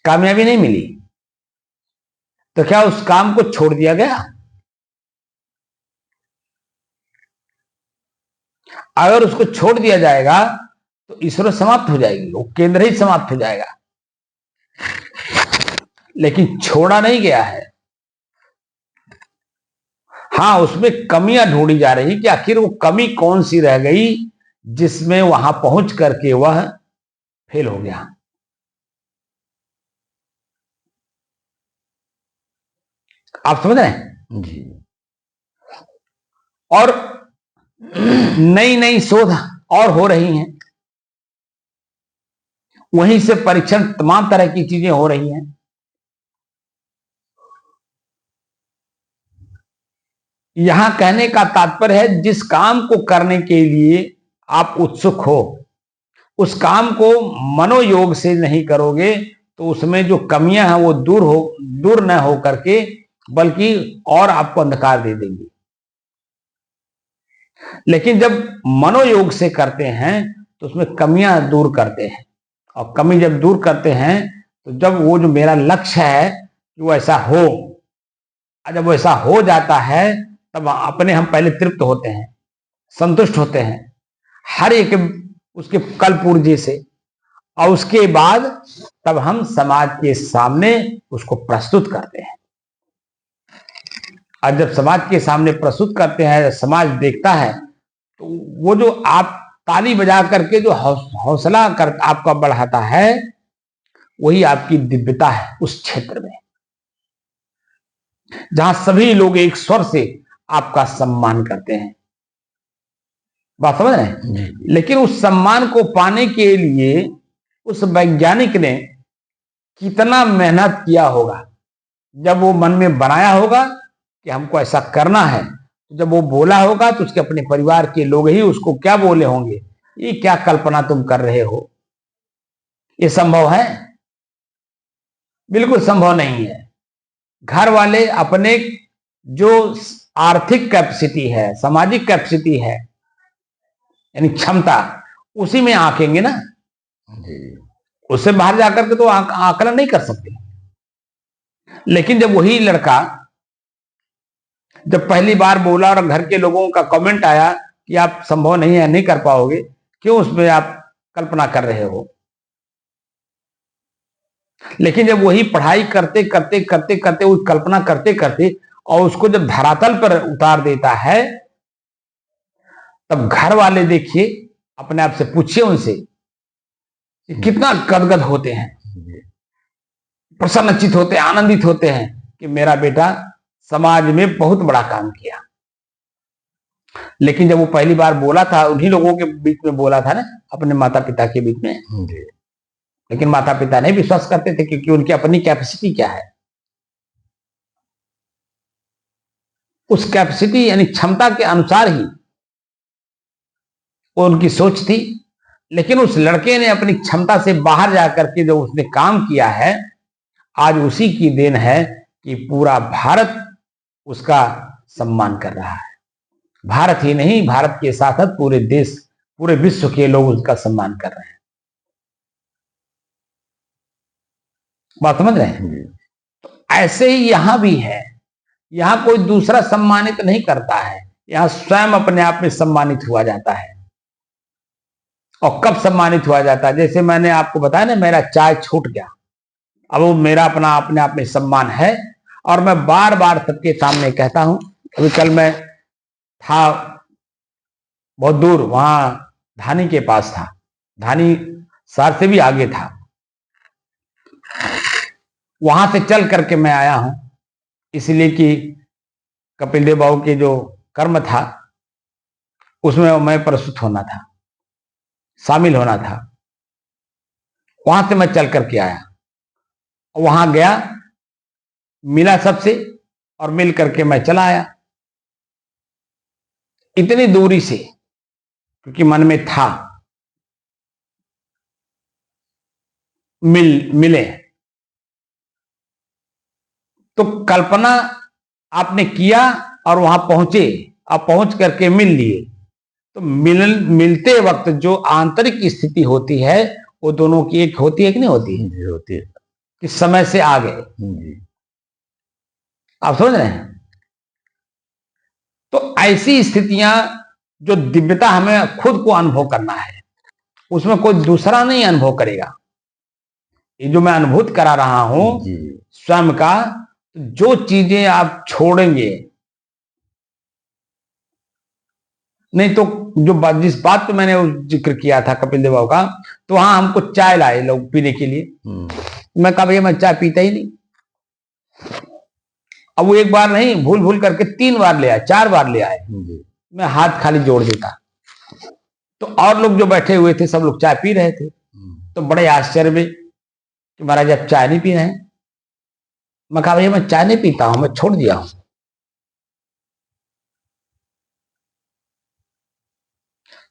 कामयाबी नहीं मिली तो क्या उस काम को छोड़ दिया गया? अगर उसको छोड़ दिया जाएगा तो इसरो समाप्त हो जाएगी, वो केंद्र ही समाप्त हो जाएगा। लेकिन छोड़ा नहीं गया है। हाँ, उसमें कमियां ढूंढी जा रही कि आखिर वो कमी कौन सी रह गई जिसमें वहां पहुंच करके वह फेल हो गया। आप समझ रहे हैं जी। और नई नई शोध और हो रही हैं, वहीं से परीक्षण, तमाम तरह की चीजें हो रही हैं। यहां कहने का तात्पर्य है, जिस काम को करने के लिए आप उत्सुक हो, उस काम को मनोयोग से नहीं करोगे तो उसमें जो कमियां हैं वो दूर न हो करके बल्कि और आपको अंधकार दे देंगी। लेकिन जब मनोयोग से करते हैं तो उसमें कमियां दूर करते हैं, और कमी जब दूर करते हैं तो जब वो जो मेरा लक्ष्य है वो ऐसा हो, जब वो ऐसा हो जाता है तब अपने हम पहले तृप्त होते हैं, संतुष्ट होते हैं हर एक उसके कल पूर्जे से, और उसके बाद तब हम समाज के सामने उसको प्रस्तुत करते हैं। और जब समाज के सामने प्रस्तुत करते हैं, समाज देखता है, तो वो जो आप ताली बजा करके जो हौसला कर आपका बढ़ाता है, वही आपकी दिव्यता है उस क्षेत्र में, जहां सभी लोग एक स्वर से आपका सम्मान करते हैं। बात समझ रहे हैं? लेकिन उस सम्मान को पाने के लिए उस वैज्ञानिक ने कितना मेहनत किया होगा। जब वो मन में बनाया होगा कि हमको ऐसा करना है, जब वो बोला होगा तो उसके अपने परिवार के लोग ही उसको क्या बोले होंगे, ये क्या कल्पना तुम कर रहे हो, ये संभव है? बिल्कुल संभव नहीं है। घर वाले अपने जो आर्थिक कैपेसिटी है, सामाजिक कैपेसिटी है, यानी क्षमता, उसी में आंकेंगे ना। उससे बाहर जाकर के तो आकलन नहीं कर सकते। लेकिन जब वही लड़का जब पहली बार बोला और घर के लोगों का कमेंट आया कि आप संभव नहीं है, नहीं कर पाओगे, क्यों उसमें आप कल्पना कर रहे हो, लेकिन जब वही पढ़ाई करते करते करते करते वो कल्पना करते करते और उसको जब धरातल पर उतार देता है, तब घर वाले देखिए, अपने आप से पूछिए उनसे, कितना गदगद होते हैं, प्रसन्नचित होते हैं, आनंदित होते हैं कि मेरा बेटा समाज में बहुत बड़ा काम किया। लेकिन जब वो पहली बार बोला था, उन्हीं लोगों के बीच में बोला था ना, अपने माता पिता के बीच में, लेकिन माता पिता नहीं विश्वास करते थे क्योंकि उनकी अपनी कैपेसिटी क्या है, उस कैपेसिटी यानी क्षमता के अनुसार ही वो उनकी सोच थी। लेकिन उस लड़के ने अपनी क्षमता से बाहर जाकर के जो उसने काम किया है, आज उसी की देन है कि पूरा भारत उसका सम्मान कर रहा है। भारत ही नहीं, भारत के साथ साथ पूरे देश, पूरे विश्व के लोग उसका सम्मान कर रहे हैं। बात समझ रहे हैं? तो ऐसे ही यहां भी है। यहां कोई दूसरा सम्मानित नहीं करता है, यहां स्वयं अपने आप में सम्मानित हुआ जाता है। और कब सम्मानित हुआ जाता है? जैसे मैंने आपको बताया ना, मेरा चाय छूट गया, अब वो मेरा अपना अपने आप में सम्मान है। और मैं बार बार सबके सामने कहता हूं। अभी कल मैं था बहुत दूर, वहां धानी के पास था, धानी शहर से भी आगे था। वहां से चल करके मैं आया हूं, इसलिए कि कपिल देव बाबू के जो कर्म था उसमें मैं प्रस्तुत होना था, शामिल होना था। वहां से मैं चल करके आया, वहां गया, मिला सबसे और मिल करके मैं चला आया। इतनी दूरी से, क्योंकि मन में था मिले। तो कल्पना आपने किया और वहां पहुंचे, आप पहुंच करके मिल लिए। तो मिलते वक्त जो आंतरिक स्थिति होती है वो दोनों की एक होती है कि नहीं होती है? होती है। कि समय से आ गए। आप समझ रहे हैं? तो ऐसी स्थितियां, जो दिव्यता हमें खुद को अनुभव करना है, उसमें कोई दूसरा नहीं अनुभव करेगा। ये जो मैं अनुभूत करा रहा हूं स्वयं का, जो चीजें आप छोड़ेंगे नहीं, तो जो जिस बात पे मैंने जिक्र किया था कपिल देव का, तो वहां हमको चाय लाए लोग पीने के लिए। मैं कहा भैया मैं चाय पीता ही नहीं। अब वो एक बार नहीं, भूल भूल करके 3 बार ले आए, 4 बार ले आए। मैं हाथ खाली जोड़ देता। तो और लोग जो बैठे हुए थे सब लोग चाय पी रहे थे। तो बड़े आश्चर्य में कि महाराज आप चाय नहीं पी रहे हैं। मैं कहा भैया मैं चाय नहीं पीता हूं, मैं छोड़ दिया हूं।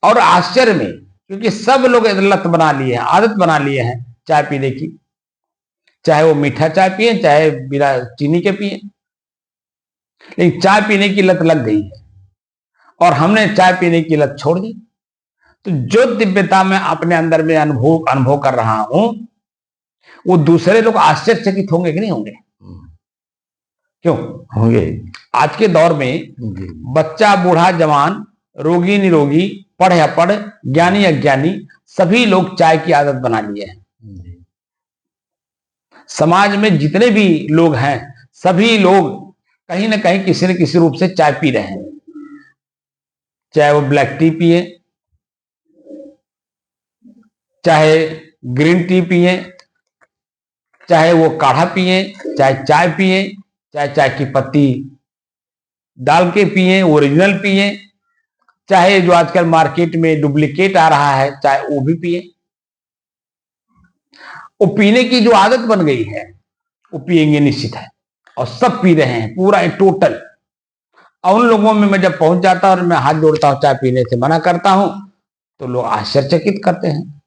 और आश्चर्य में, क्योंकि सब लोग लत बना लिए हैं, आदत बना लिए हैं चाय पीने की, चाहे वो मीठा चाय पिए चाहे बिना चीनी के पिए, लेकिन चाय पीने की लत लग गई है और हमने चाय पीने की लत छोड़ दी। तो जो दिव्यता मैं अपने अंदर में अनुभव कर रहा हूं, वो दूसरे लोग आश्चर्यचकित होंगे कि नहीं होंगे? क्यों होंगे? आज के दौर में बच्चा, बूढ़ा, जवान, रोगी, निरोगी, पढ़े अपढ़, ज्ञानी अज्ञानी, सभी लोग चाय की आदत बना लिए हैं। समाज में जितने भी लोग हैं, सभी लोग कहीं ना कहीं किसी न किसी रूप से चाय पी रहे हैं। चाहे वो ब्लैक टी पिए, चाहे ग्रीन टी पिए, चाहे वो काढ़ा पिए, चाहे चाय पिए, चाहे चाय की पत्ती डाल के पिए, ओरिजिनल पिए, चाहे जो आजकल मार्केट में डुप्लीकेट आ रहा है चाहे वो भी पिए। वो पीने की जो आदत बन गई है वो पिएंगे निश्चित है, और सब पी रहे हैं पूरा टोटल। और उन लोगों में मैं जब पहुंच जाता और मैं हाथ जोड़ता हूं, चाय पीने से मना करता हूं, तो लोग आश्चर्यचकित करते हैं,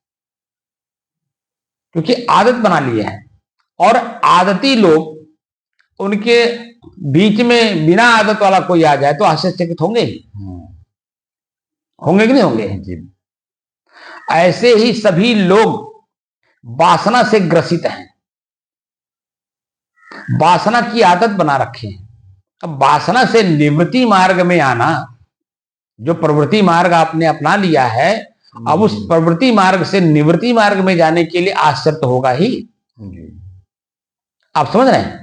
क्योंकि आदत बना लिए हैं। और आदती लोग, उनके बीच में बिना आदत वाला कोई आ जाए तो आश्चर्यचकित होंगे ही, होंगे कि नहीं होंगे? ऐसे ही सभी लोग वासना से ग्रसित हैं, वासना की आदत बना रखे हैं। अब वासना से निवृत्ति मार्ग में आना, जो प्रवृत्ति मार्ग आपने अपना लिया है, अब उस प्रवृत्ति मार्ग से निवृत्ति मार्ग में जाने के लिए आश्चर्य तो होगा ही। आप समझ रहे हैं?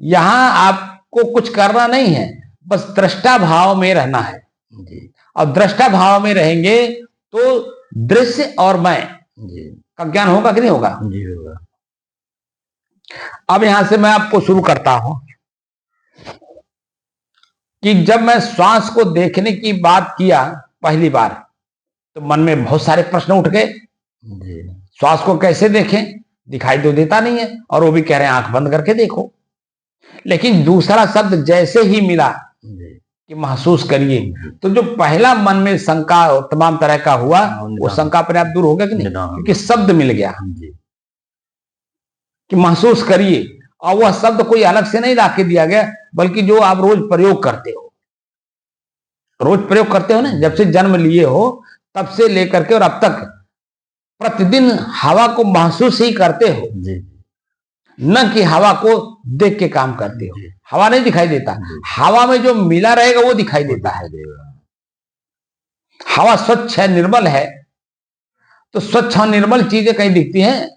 यहां आपको कुछ करना नहीं है, बस दृष्टा भाव में रहना है। और दृष्टा भाव में रहेंगे तो दृश्य और मैं का ज्ञान होगा कि नहीं होगा? जी होगा। अब यहां से मैं आपको शुरू करता हूं कि जब मैं श्वास को देखने की बात किया पहली बार, तो मन में बहुत सारे प्रश्न उठ गए। श्वास को कैसे देखें? दिखाई तो देता नहीं है, और वो भी कह रहे हैं आंख बंद करके देखो। लेकिन दूसरा शब्द जैसे ही मिला, कि महसूस करिए। तो जो पहला मन में शंका तमाम तरह का हुआ, वो शंका अपने आप दूर हो गया कि नहीं, क्योंकि शब्द मिल गया कि महसूस करिए। और वह शब्द कोई अलग से नहीं ला के दिया गया, बल्कि जो आप रोज प्रयोग करते हो, रोज प्रयोग करते हो ना, जब से जन्म लिए हो तब से लेकर के और अब तक प्रतिदिन हवा को महसूस ही करते हो जी। न कि हवा को देख के काम करते हो। हवा नहीं दिखाई देता, हवा में जो मिला रहेगा वो दिखाई देता है। हवा स्वच्छ है, निर्मल है, तो स्वच्छ और निर्मल चीजें कहीं दिखती हैं,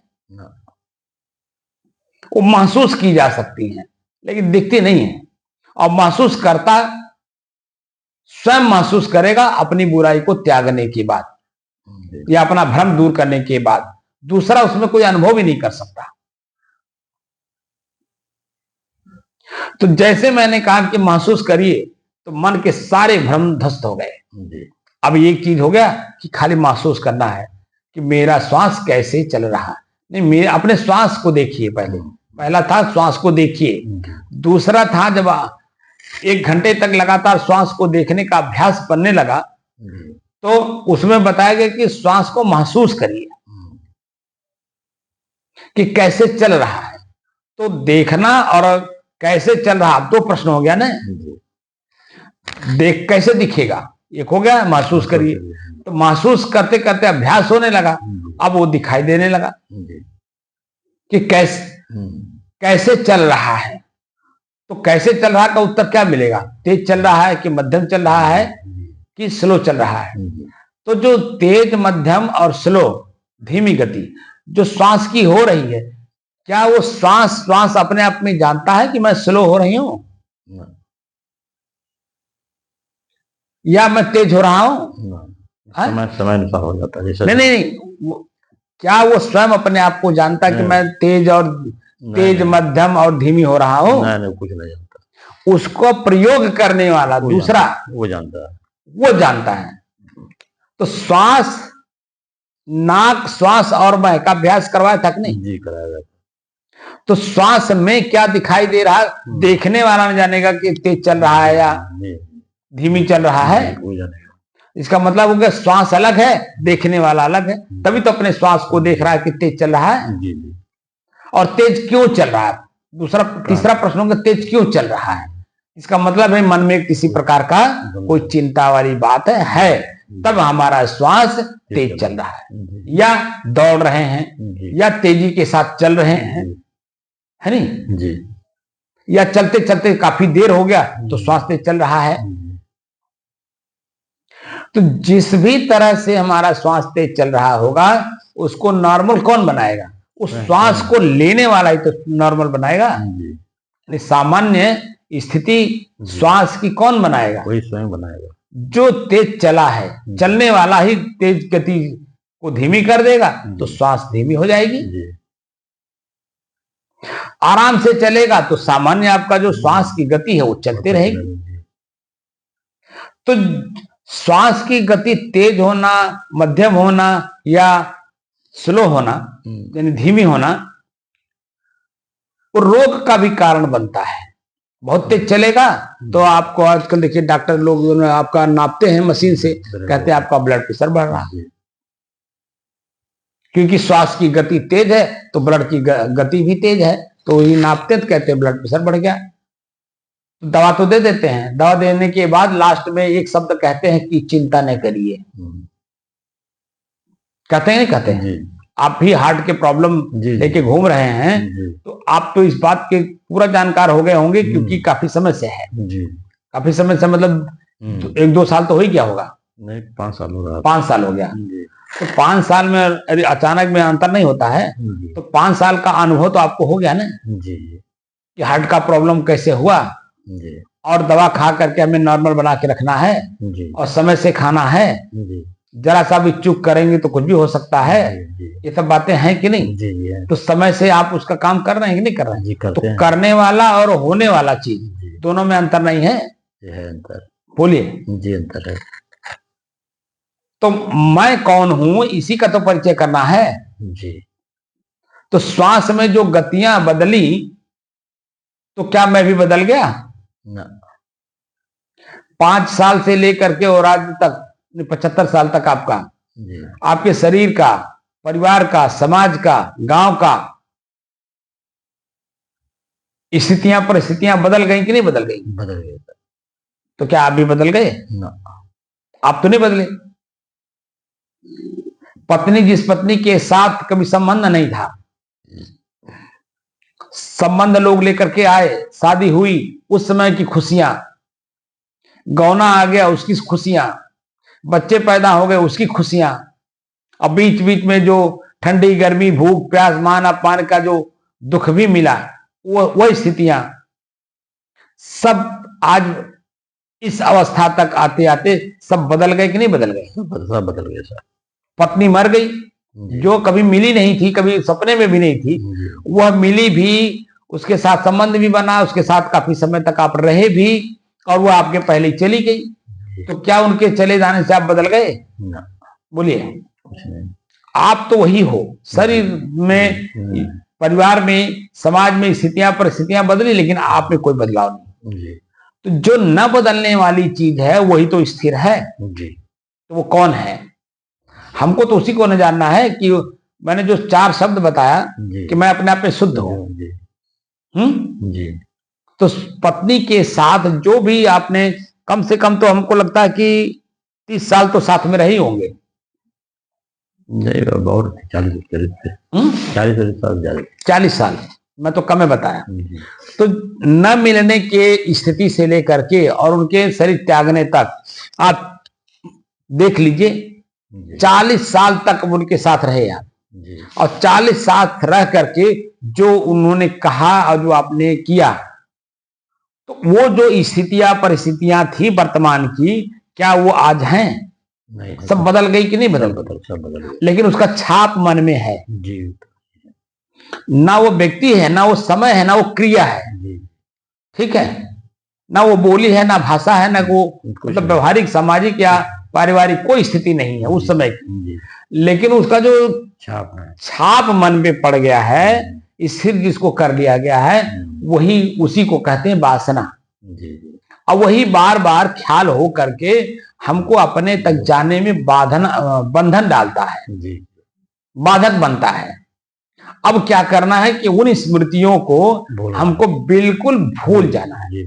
वो महसूस की जा सकती हैं, लेकिन दिखती नहीं है। और महसूस करता स्वयं महसूस करेगा अपनी बुराई को त्यागने के बाद या अपना भ्रम दूर करने के बाद। दूसरा उसमें कोई अनुभव ही नहीं कर सकता। तो जैसे मैंने कहा कि महसूस करिए, तो मन के सारे भ्रम ध्वस्त हो गए। अब एक चीज हो गया कि खाली महसूस करना है कि मेरा श्वास कैसे चल रहा है। नहीं, मेरे अपने श्वास को देखिए। पहला था श्वास को देखिए, दूसरा था जब 1 घंटे तक लगातार श्वास को देखने का अभ्यास करने लगा तो उसमें बताया गया कि श्वास को महसूस करिए कि कैसे चल रहा है। तो देखना और कैसे चल रहा, अब 2 प्रश्न हो गया ना। देख कैसे दिखेगा, एक हो गया, महसूस करिए। तो महसूस करते करते अभ्यास होने लगा, अब वो दिखाई देने लगा कि कैसे चल रहा है। तो कैसे चल रहा का उत्तर क्या मिलेगा, तेज चल रहा है कि मध्यम चल रहा है कि स्लो चल रहा है। तो जो तेज, मध्यम और स्लो, धीमी गति जो श्वास की हो रही है, क्या वो श्वास अपने आप में जानता है कि मैं स्लो हो रही हूं या मैं तेज हो रहा हूं? समय अनुसार हो जाता है। नहीं, क्या वो स्वयं अपने आप को जानता है कि मैं तेज, मध्यम और धीमी हो रहा हूं? नहीं, कुछ नहीं जानता। उसको प्रयोग करने वाला दूसरा वो जानता है। तो नाक, श्वास और मैं का अभ्यास करवाया था कि नहीं? जी, कराया। तो श्वास में क्या दिखाई दे रहा है, देखने वाला नहीं जानेगा कि तेज चल रहा है या धीमी चल रहा है। इसका मतलब हो गया श्वास अलग है, देखने वाला अलग है। तभी तो अपने श्वास को देख रहा है कि तेज चल रहा है। और तेज क्यों चल रहा है, तीसरा प्रश्न होगा, तेज क्यों चल रहा है। इसका मतलब है मन में किसी प्रकार का कोई चिंता वाली बात है, तब हमारा श्वास तेज चल रहा है, या दौड़ रहे हैं या तेजी के साथ चल रहे हैं, है नहीं जी। या चलते चलते काफी देर हो गया तो श्वास तेज चल रहा है। तो जिस भी तरह से हमारा श्वास तेज चल रहा होगा, उसको नॉर्मल कौन बनाएगा? उस श्वास को लेने वाला ही तो नॉर्मल बनाएगा। सामान्य स्थिति श्वास की कौन बनाएगा? वही स्वयं बनाएगा। जो तेज चला है, चलने वाला ही तेज गति को धीमी कर देगा, तो श्वास धीमी हो जाएगी। आराम से चलेगा तो सामान्य आपका जो श्वास की गति है वो चलते रहेगी। तो श्वास की गति तेज होना, मध्यम होना या स्लो होना, यानी धीमी होना, वो रोग का भी कारण बनता है। बहुत तेज चलेगा तो आपको आजकल देखिए डॉक्टर लोग आपका नापते हैं मशीन से, कहते हैं आपका ब्लड प्रेशर बढ़ रहा है, क्योंकि श्वास की गति तेज है तो ब्लड की गति भी तेज है, तो ये नापते तो कहते हैं ब्लड प्रेशर बढ़ गया। तो दवा तो दे देते हैं, दवा देने के बाद लास्ट में एक शब्द कहते हैं कि चिंता न करिए। कहते हैं नहीं कहते हैं? आप भी हार्ट के प्रॉब्लम लेके घूम रहे हैं, तो आप तो इस बात के पूरा जानकार हो गए होंगे, क्योंकि काफी समय से है। काफी समय से मतलब 1-2 साल तो हो ही गया होगा। नहीं, 5 साल हो गया। 5 साल हो गया। तो 5 साल में अचानक में अंतर नहीं होता है, तो 5 साल का अनुभव तो आपको हो गया ना जी, कि हार्ट का प्रॉब्लम कैसे हुआ जी। और दवा खा करके हमें नॉर्मल बना के रखना है जी। और समय से खाना है जी। जरा सा भी चूक करेंगे तो कुछ भी हो सकता है जी। ये सब बातें हैं कि नहीं जी। तो समय से आप उसका काम कर रहे हैं कि नहीं कर रहे हैं जी? तो करने वाला और होने वाला चीज दोनों में अंतर नहीं है? अंतर बोलिए जी, अंतर है। तो मैं कौन हूं, इसी का तो परिचय करना है जी। तो श्वास में जो गतियां बदली, तो क्या मैं भी बदल गया? ना। 5 साल से लेकर के और आज तक 75 साल तक आपका, आपके शरीर का, परिवार का, समाज का, गांव का स्थितियां परिस्थितियां बदल गई कि नहीं बदल गई? बदल गए सर। तो क्या आप भी बदल गए? ना, आप तो नहीं बदले। पत्नी जिस पत्नी के साथ कभी संबंध नहीं था, संबंध लोग लेकर के आए, शादी हुई, उस समय की खुशियां, गौना आ गया उसकी खुशियां, बच्चे पैदा हो गए उसकी खुशियां, अब बीच बीच में जो ठंडी गर्मी भूख प्यास मान अपमान का जो दुख भी मिला, वो स्थितियां सब आज इस अवस्था तक आते आते सब बदल गए कि नहीं बदल गए? सब बदल गए सर। पत्नी मर गई, जो कभी मिली नहीं थी, कभी सपने में भी नहीं थी, वह मिली भी, उसके साथ संबंध भी बना, उसके साथ काफी समय तक आप रहे भी, और वह आपके पहले ही चली गई। तो क्या उनके चले जाने से आप बदल गए? बोलिए। कुछ नहीं। आप तो वही हो, शरीर में, परिवार में, समाज में स्थितियां परिस्थितियां बदली, लेकिन आप में कोई बदलाव नहीं। तो जो न बदलने वाली चीज है वही तो स्थिर है। तो वो कौन है? हमको तो उसी को न जानना है कि मैंने जो 4 शब्द बताया कि मैं अपने आप में शुद्ध हूं। तो पत्नी के साथ जो भी आपने, कम से कम तो हमको लगता है कि 30 साल तो साथ में रहे होंगे। नहीं, बहुत 40 साल ज्यादा। 40 साल, मैं तो कम बताया। तो न मिलने के स्थिति से लेकर के और उनके शरीर त्यागने तक आप देख लीजिए, 40 साल तक उनके साथ रहे आप, और 40 साल रह करके जो उन्होंने कहा और जो आपने किया, तो वो जो स्थितियां परिस्थितियां थी वर्तमान की, क्या वो आज हैं? नहीं, सब बदल गई कि नहीं बदल? सब बदल गई, लेकिन उसका छाप मन में है जी। ना वो व्यक्ति है, ना वो समय है, ना वो क्रिया है, ठीक है, ना वो बोली है, ना भाषा है, ना वो मतलब व्यवहारिक सामाजिक या पारिवारिक कोई स्थिति नहीं है उस समय की, लेकिन उसका जो छाप मन में पड़ गया है, स्थिर जिसको कर लिया गया है, वही उसी को कहते हैं वासना। और वही बार बार ख्याल हो करके हमको अपने तक जाने में बंधन डालता है, बाधक बनता है। अब क्या करना है कि उन स्मृतियों को हमको बिल्कुल भूल जाना है।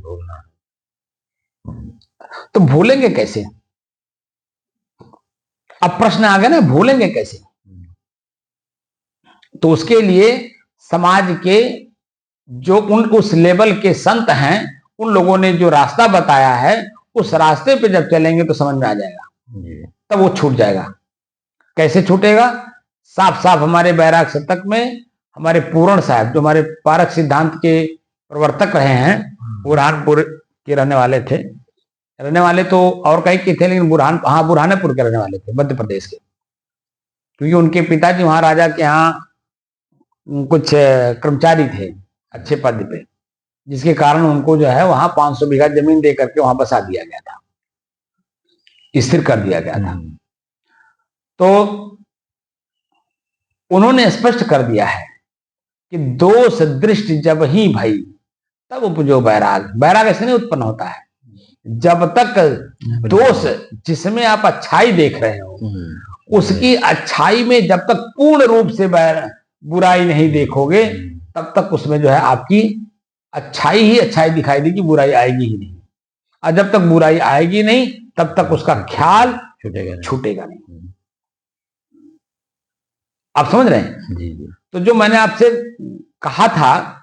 तो भूलेंगे कैसे? अब प्रश्न आ गया ना, भूलेंगे कैसे? तो उसके लिए समाज के जो उस लेवल के संत हैं, उन लोगों ने जो रास्ता बताया है, उस रास्ते पे जब चलेंगे तो समझ में आ जाएगा, तब वो छूट जाएगा। कैसे छूटेगा? साफ साफ हमारे बैराग शतक में हमारे पूर्ण साहब, जो हमारे पारक सिद्धांत के प्रवर्तक रहे हैं, बुरहानपुर के रहने वाले थे, रहने वाले तो और कहीं के थे, लेकिन बुरहानपुर के रहने वाले थे, मध्य प्रदेश के, क्योंकि उनके पिताजी वहां राजा के यहाँ कुछ कर्मचारी थे अच्छे पद पे, जिसके कारण उनको जो है वहां 500 बीघा जमीन दे करके वहां बसा दिया गया था, स्थिर कर दिया गया था। तो उन्होंने स्पष्ट कर दिया है कि दोष दृष्टि जब ही भई तब उपजो बैराग। बैराग ऐसे नहीं उत्पन्न होता है, जब तक दोष जिसमें आप अच्छाई देख रहे हो, उसकी अच्छाई में जब तक पूर्ण रूप से बुराई नहीं देखोगे, तब तक उसमें जो है आपकी अच्छाई ही अच्छाई दिखाई देगी, बुराई आएगी ही नहीं। और जब तक बुराई आएगी नहीं, तब तक उसका ख्याल छूटेगा नहीं। आप समझ रहे हैं? जी। तो जो मैंने आपसे कहा था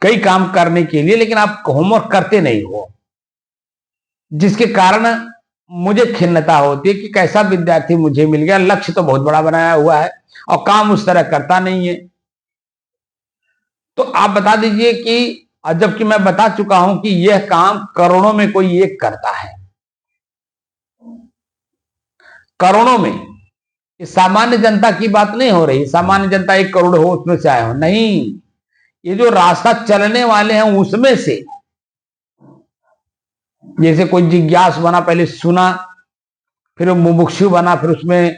कई काम करने के लिए, लेकिन आप होमवर्क करते नहीं हो, जिसके कारण मुझे खिन्नता होती है कि कैसा विद्यार्थी मुझे मिल गया, लक्ष्य तो बहुत बड़ा बनाया हुआ है और काम उस तरह करता नहीं है। तो आप बता दीजिए कि, जबकि मैं बता चुका हूं कि यह काम करोड़ों में कोई एक करता है, करोड़ों में। इस सामान्य जनता की बात नहीं हो रही, सामान्य जनता 1 करोड़ हो उसमें से आए हो, नहीं, ये जो रास्ता चलने वाले हैं उसमें से, जैसे कोई जिज्ञास बना, पहले सुना, फिर मुमुक्षु बना, फिर उसमें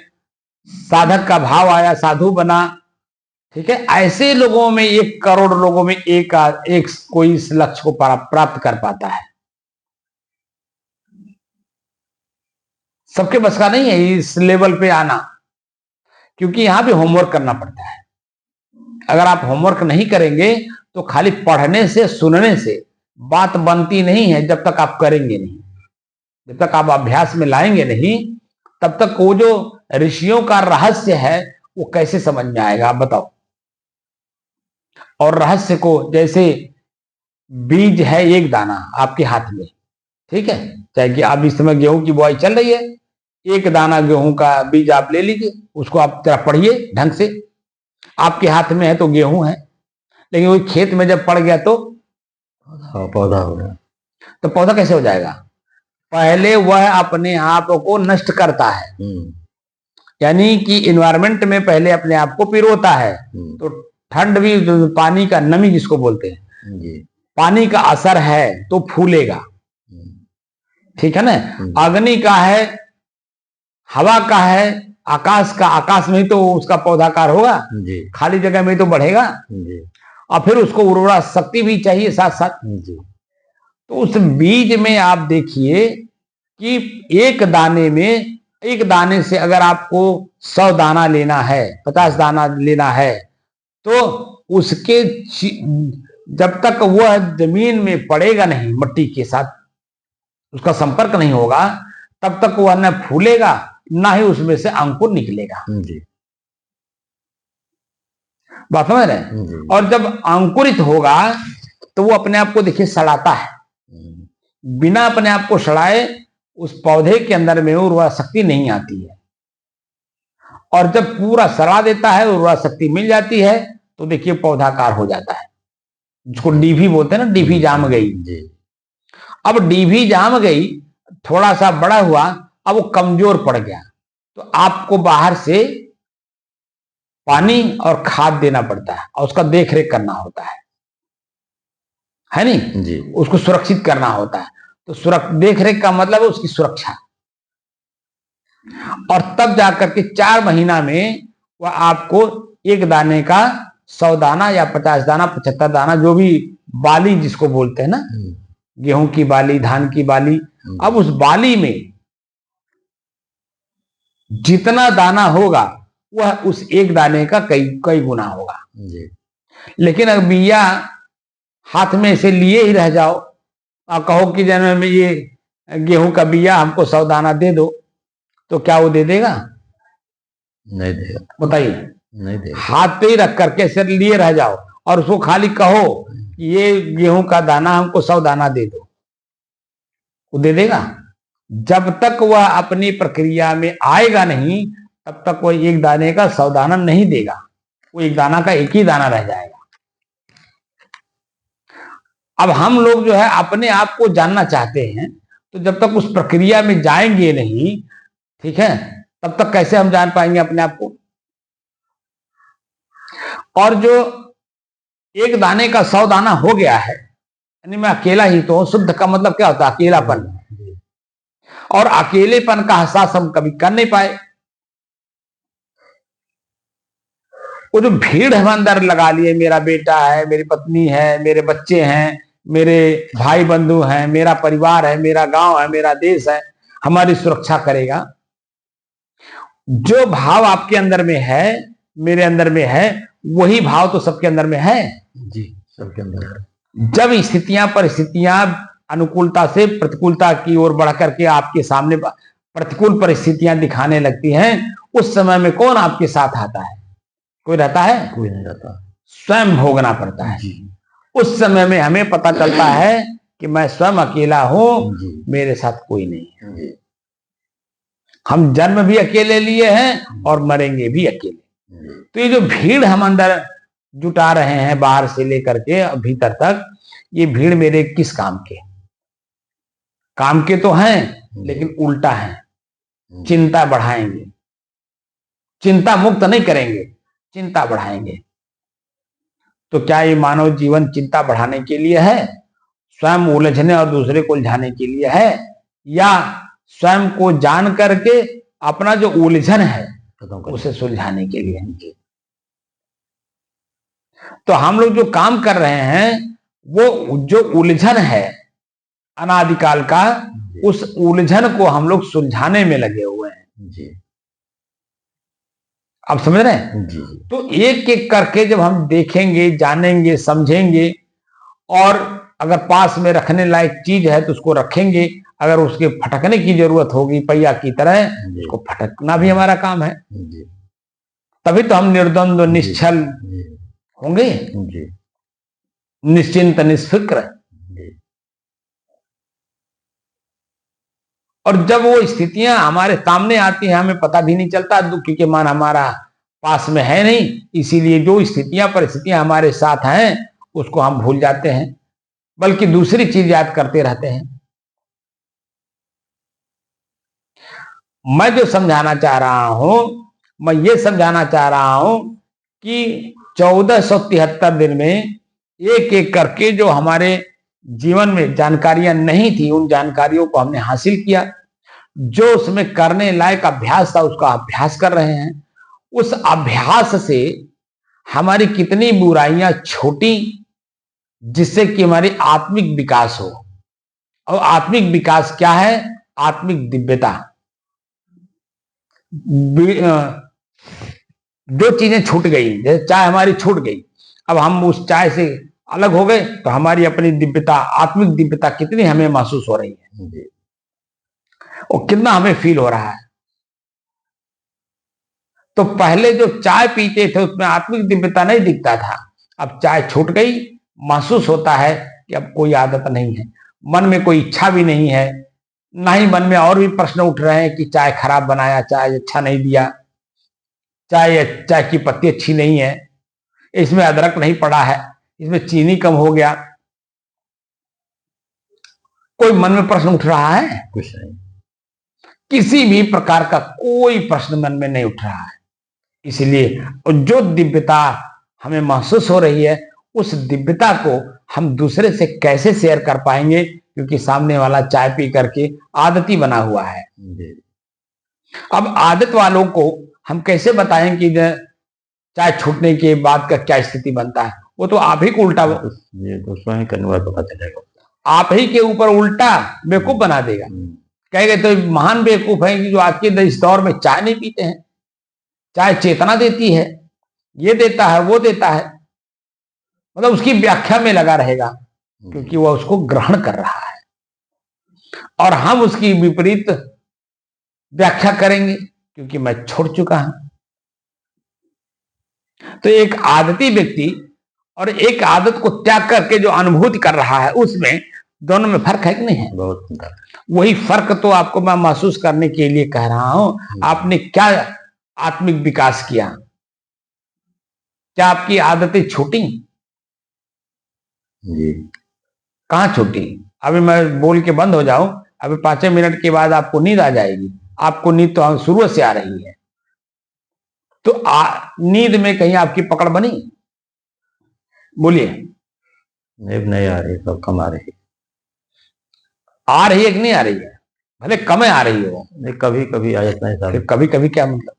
साधक का भाव आया, साधु बना, ठीक है, ऐसे लोगों में 1 करोड़ लोगों में एक कोई इस लक्ष्य को प्राप्त कर पाता है। सबके बस का नहीं है इस लेवल पे आना, क्योंकि यहां भी होमवर्क करना पड़ता है। अगर आप होमवर्क नहीं करेंगे तो खाली पढ़ने से सुनने से बात बनती नहीं है। जब तक आप करेंगे नहीं, जब तक आप अभ्यास में लाएंगे नहीं, तब तक वो जो ऋषियों का रहस्य है वो कैसे समझ में आएगा, आप बताओ। और रहस्य को, जैसे बीज है एक दाना आपके हाथ में, ठीक है, चाहे कि आप इस समय गेहूं की बुआई चल रही है, एक दाना गेहूं का बीज आप ले लीजिए, उसको आप जरा पढ़िए ढंग से। आपके हाथ में है तो गेहूं है, लेकिन वो खेत में जब पड़ गया तो पौधा हो गया। तो पौधा कैसे हो जाएगा? पहले वह अपने आप को नष्ट करता है, यानी कि इन्वायरमेंट में पहले अपने आप को पिरोता है। तो ठंड भी, पानी का नमी जिसको बोलते हैं जी। पानी का असर है तो फूलेगा, ठीक है ना। अग्नि का है, हवा का है, आकाश का, आकाश में ही तो उसका पौधाकार होगा जी। खाली जगह में तो बढ़ेगा जी। और फिर उसको उर्वरा शक्ति भी चाहिए साथ साथ जी। तो उस बीज में आप देखिए कि एक दाने में, एक दाने से अगर आपको 100 दाना लेना है, 50 दाना लेना है, तो उसके जब तक वह जमीन में पड़ेगा नहीं, मट्टी के साथ उसका संपर्क नहीं होगा, तब तक वह न फूलेगा ना ही उसमें से अंकुर निकलेगा। जी। बात समझ रहे हैं? और जब अंकुरित होगा तो वो अपने आप को देखिए सड़ाता है। बिना अपने आप को सड़ाए उस पौधे के अंदर में उर्वरा शक्ति नहीं आती है, और जब पूरा सड़ा देता है, उर्वरा शक्ति मिल जाती है, तो देखिए पौधाकार हो जाता है, जिसको डीभी बोलते हैं ना, डीभी जाम गई। अब डीभी जाम गई, थोड़ा सा बड़ा हुआ, अब वो कमजोर पड़ गया, तो आपको बाहर से पानी और खाद देना पड़ता है और उसका देख रेख करना होता है नहीं जी। उसको सुरक्षित करना होता है। तो देख रेख का मतलब है उसकी सुरक्षा, और तब जाकर के 4 महीना में वह आपको एक दाने का 100 दाना या 50 दाना, 75 दाना, जो भी बाली जिसको बोलते हैं ना, गेहूं की बाली, धान की बाली, अब उस बाली में जितना दाना होगा वह उस एक दाने का कई गुना होगा। लेकिन अगर बिया हाथ में से लिए ही रह जाओ और कहो कि जन्म में ये गेहूं का बिया हमको 100 दाना दे दो, तो क्या वो दे देगा? नहीं देगा। बताइए, नहीं देगा। हाथ पे ही रख करके सिर लिए रह जाओ और उसको खाली कहो कि ये गेहूं का दाना हमको 100 दाना दे दो, वो दे देगा? जब तक वह अपनी प्रक्रिया में आएगा नहीं, तब तक वह एक दाने का 100 दाना नहीं देगा, वो एक दाना का एक ही दाना रह जाएगा। अब हम लोग जो है अपने आप को जानना चाहते हैं, तो जब तक उस प्रक्रिया में जाएंगे नहीं, ठीक है, तब तक कैसे हम जान पाएंगे अपने आप को? और जो एक दाने का 100 दाना हो गया है, यानी मैं अकेला ही तो हूं। शुद्ध का मतलब क्या होता है? अकेलापन। और अकेलेपन का एहसास हम कभी कर नहीं पाए। वो जो भीड़ हम अंदर लगा लिए, मेरा बेटा है, मेरी पत्नी है, मेरे बच्चे हैं, मेरे भाई बंधु हैं, मेरा परिवार है, मेरा गांव है, मेरा देश है, हमारी सुरक्षा करेगा, जो भाव आपके अंदर में है, मेरे अंदर में है, वही भाव तो सबके अंदर में है। जी, सबके अंदर है। जब स्थितियां परिस्थितियां अनुकूलता से प्रतिकूलता की ओर बढ़ करके आपके सामने प्रतिकूल परिस्थितियां दिखाने लगती हैं, उस समय में कौन आपके साथ आता है? कोई रहता है? कोई नहीं रहता। स्वयं भोगना पड़ता है। उस समय में हमें पता चलता है कि मैं स्वयं अकेला हूं, मेरे साथ कोई नहीं है। हम जन्म भी अकेले लिए हैं और मरेंगे भी अकेले। तो ये जो भीड़ हम अंदर जुटा रहे हैं बाहर से लेकर के भीतर तक, ये भीड़ मेरे किस काम के? काम के तो हैं, लेकिन उल्टा है, चिंता बढ़ाएंगे। चिंता मुक्त नहीं करेंगे, चिंता बढ़ाएंगे। तो क्या ये मानव जीवन चिंता बढ़ाने के लिए है, स्वयं उलझने और दूसरे को उलझाने के लिए है, या स्वयं को जान करके अपना जो उलझन है उसे सुलझाने के लिए है? तो हम लोग जो काम कर रहे हैं, वो जो उलझन है अनादिकाल का, उस उलझन को हम लोग सुलझाने में लगे हुए हैं जी। आप समझ रहे हैं जी। तो एक एक करके जब हम देखेंगे, जानेंगे, समझेंगे, और अगर पास में रखने लायक चीज है तो उसको रखेंगे, अगर उसके फटकने की जरूरत होगी पहिया की तरह, उसको फटकना भी हमारा काम है। जी। तभी तो हम निर्द्वंद्व, निश्चल होंगे, जी। निश्चिंत, निष्फिक्र। जी। और जब वो स्थितियां हमारे सामने आती हैं, हमें पता भी नहीं चलता, दुखी के मान हमारा पास में है नहीं, इसीलिए जो स्थितियां, परिस्थितियां हमारे साथ हैं उसको हम भूल जाते हैं, बल्कि दूसरी चीज याद करते रहते हैं। मैं जो समझाना चाह रहा हूं, मैं ये समझाना चाह रहा हूं कि 1473 दिन में एक एक करके जो हमारे जीवन में जानकारियां नहीं थी, उन जानकारियों को हमने हासिल किया। जो उसमें करने लायक अभ्यास था उसका अभ्यास कर रहे हैं। उस अभ्यास से हमारी कितनी बुराइयां छोटी, जिससे कि हमारी आत्मिक विकास हो। और आत्मिक विकास क्या है? आत्मिक दिव्यता। दो चीजें छूट गई, जैसे चाय हमारी छूट गई, अब हम उस चाय से अलग हो गए तो हमारी अपनी दिव्यता, आत्मिक दिव्यता कितनी हमें महसूस हो रही है और कितना हमें फील हो रहा है। तो पहले जो चाय पीते थे उसमें आत्मिक दिव्यता नहीं दिखता था, अब चाय छूट गई, महसूस होता है कि अब कोई आदत नहीं है, मन में कोई इच्छा भी नहीं है, ना ही मन में और भी प्रश्न उठ रहे हैं कि चाय खराब बनाया, चाय अच्छा नहीं दिया, चाय की पत्ती अच्छी नहीं है, इसमें अदरक नहीं पड़ा है, इसमें चीनी कम हो गया। कोई मन में प्रश्न उठ रहा है? कुछ नहीं, किसी भी प्रकार का कोई प्रश्न मन में नहीं उठ रहा है। इसलिए जो दिव्यता हमें महसूस हो रही है, उस दिव्यता को हम दूसरे से कैसे शेयर कर पाएंगे, क्योंकि सामने वाला चाय पी करके आदती बना हुआ है। अब आदत वालों को हम कैसे बताएं कि चाय छूटने के बाद का क्या स्थिति बनता है? वो तो आप ही को उल्टा, ये तो स्वयं करने वाला पता चलेगा, आप ही के ऊपर उल्टा बेवकूफ बना देगा। कहेंगे तो महान बेवकूफ है कि जो आज के इस दौर में चाय नहीं पीते हैं। चाय चेतना देती है, ये देता है, वो देता है, मतलब उसकी व्याख्या में लगा रहेगा, क्योंकि वह उसको ग्रहण कर रहा है, और हम उसकी विपरीत व्याख्या करेंगे क्योंकि मैं छोड़ चुका हूं। तो एक आदती व्यक्ति और एक आदत को त्याग करके जो अनुभूति कर रहा है, उसमें दोनों में फर्क है कि नहीं है? बहुत। वही फर्क तो आपको मैं महसूस करने के लिए कह रहा हूं। आपने क्या आत्मिक विकास किया? क्या आपकी आदतें छूटी? जी। कहां छूटी? अभी मैं बोल के बंद हो जाऊं, अभी 5 मिनट के बाद आपको नींद आ जाएगी। आपको नींद तो शुरू से आ रही है, तो नींद में कहीं आपकी पकड़ बनी? बोलिए। नहीं आ रही, सब कम आ रही। आ रही है कि नहीं आ रही है? भले कम आ रही हो, नहीं, कभी कभी आ जाता है साहब। फिर कभी कभी क्या मतलब?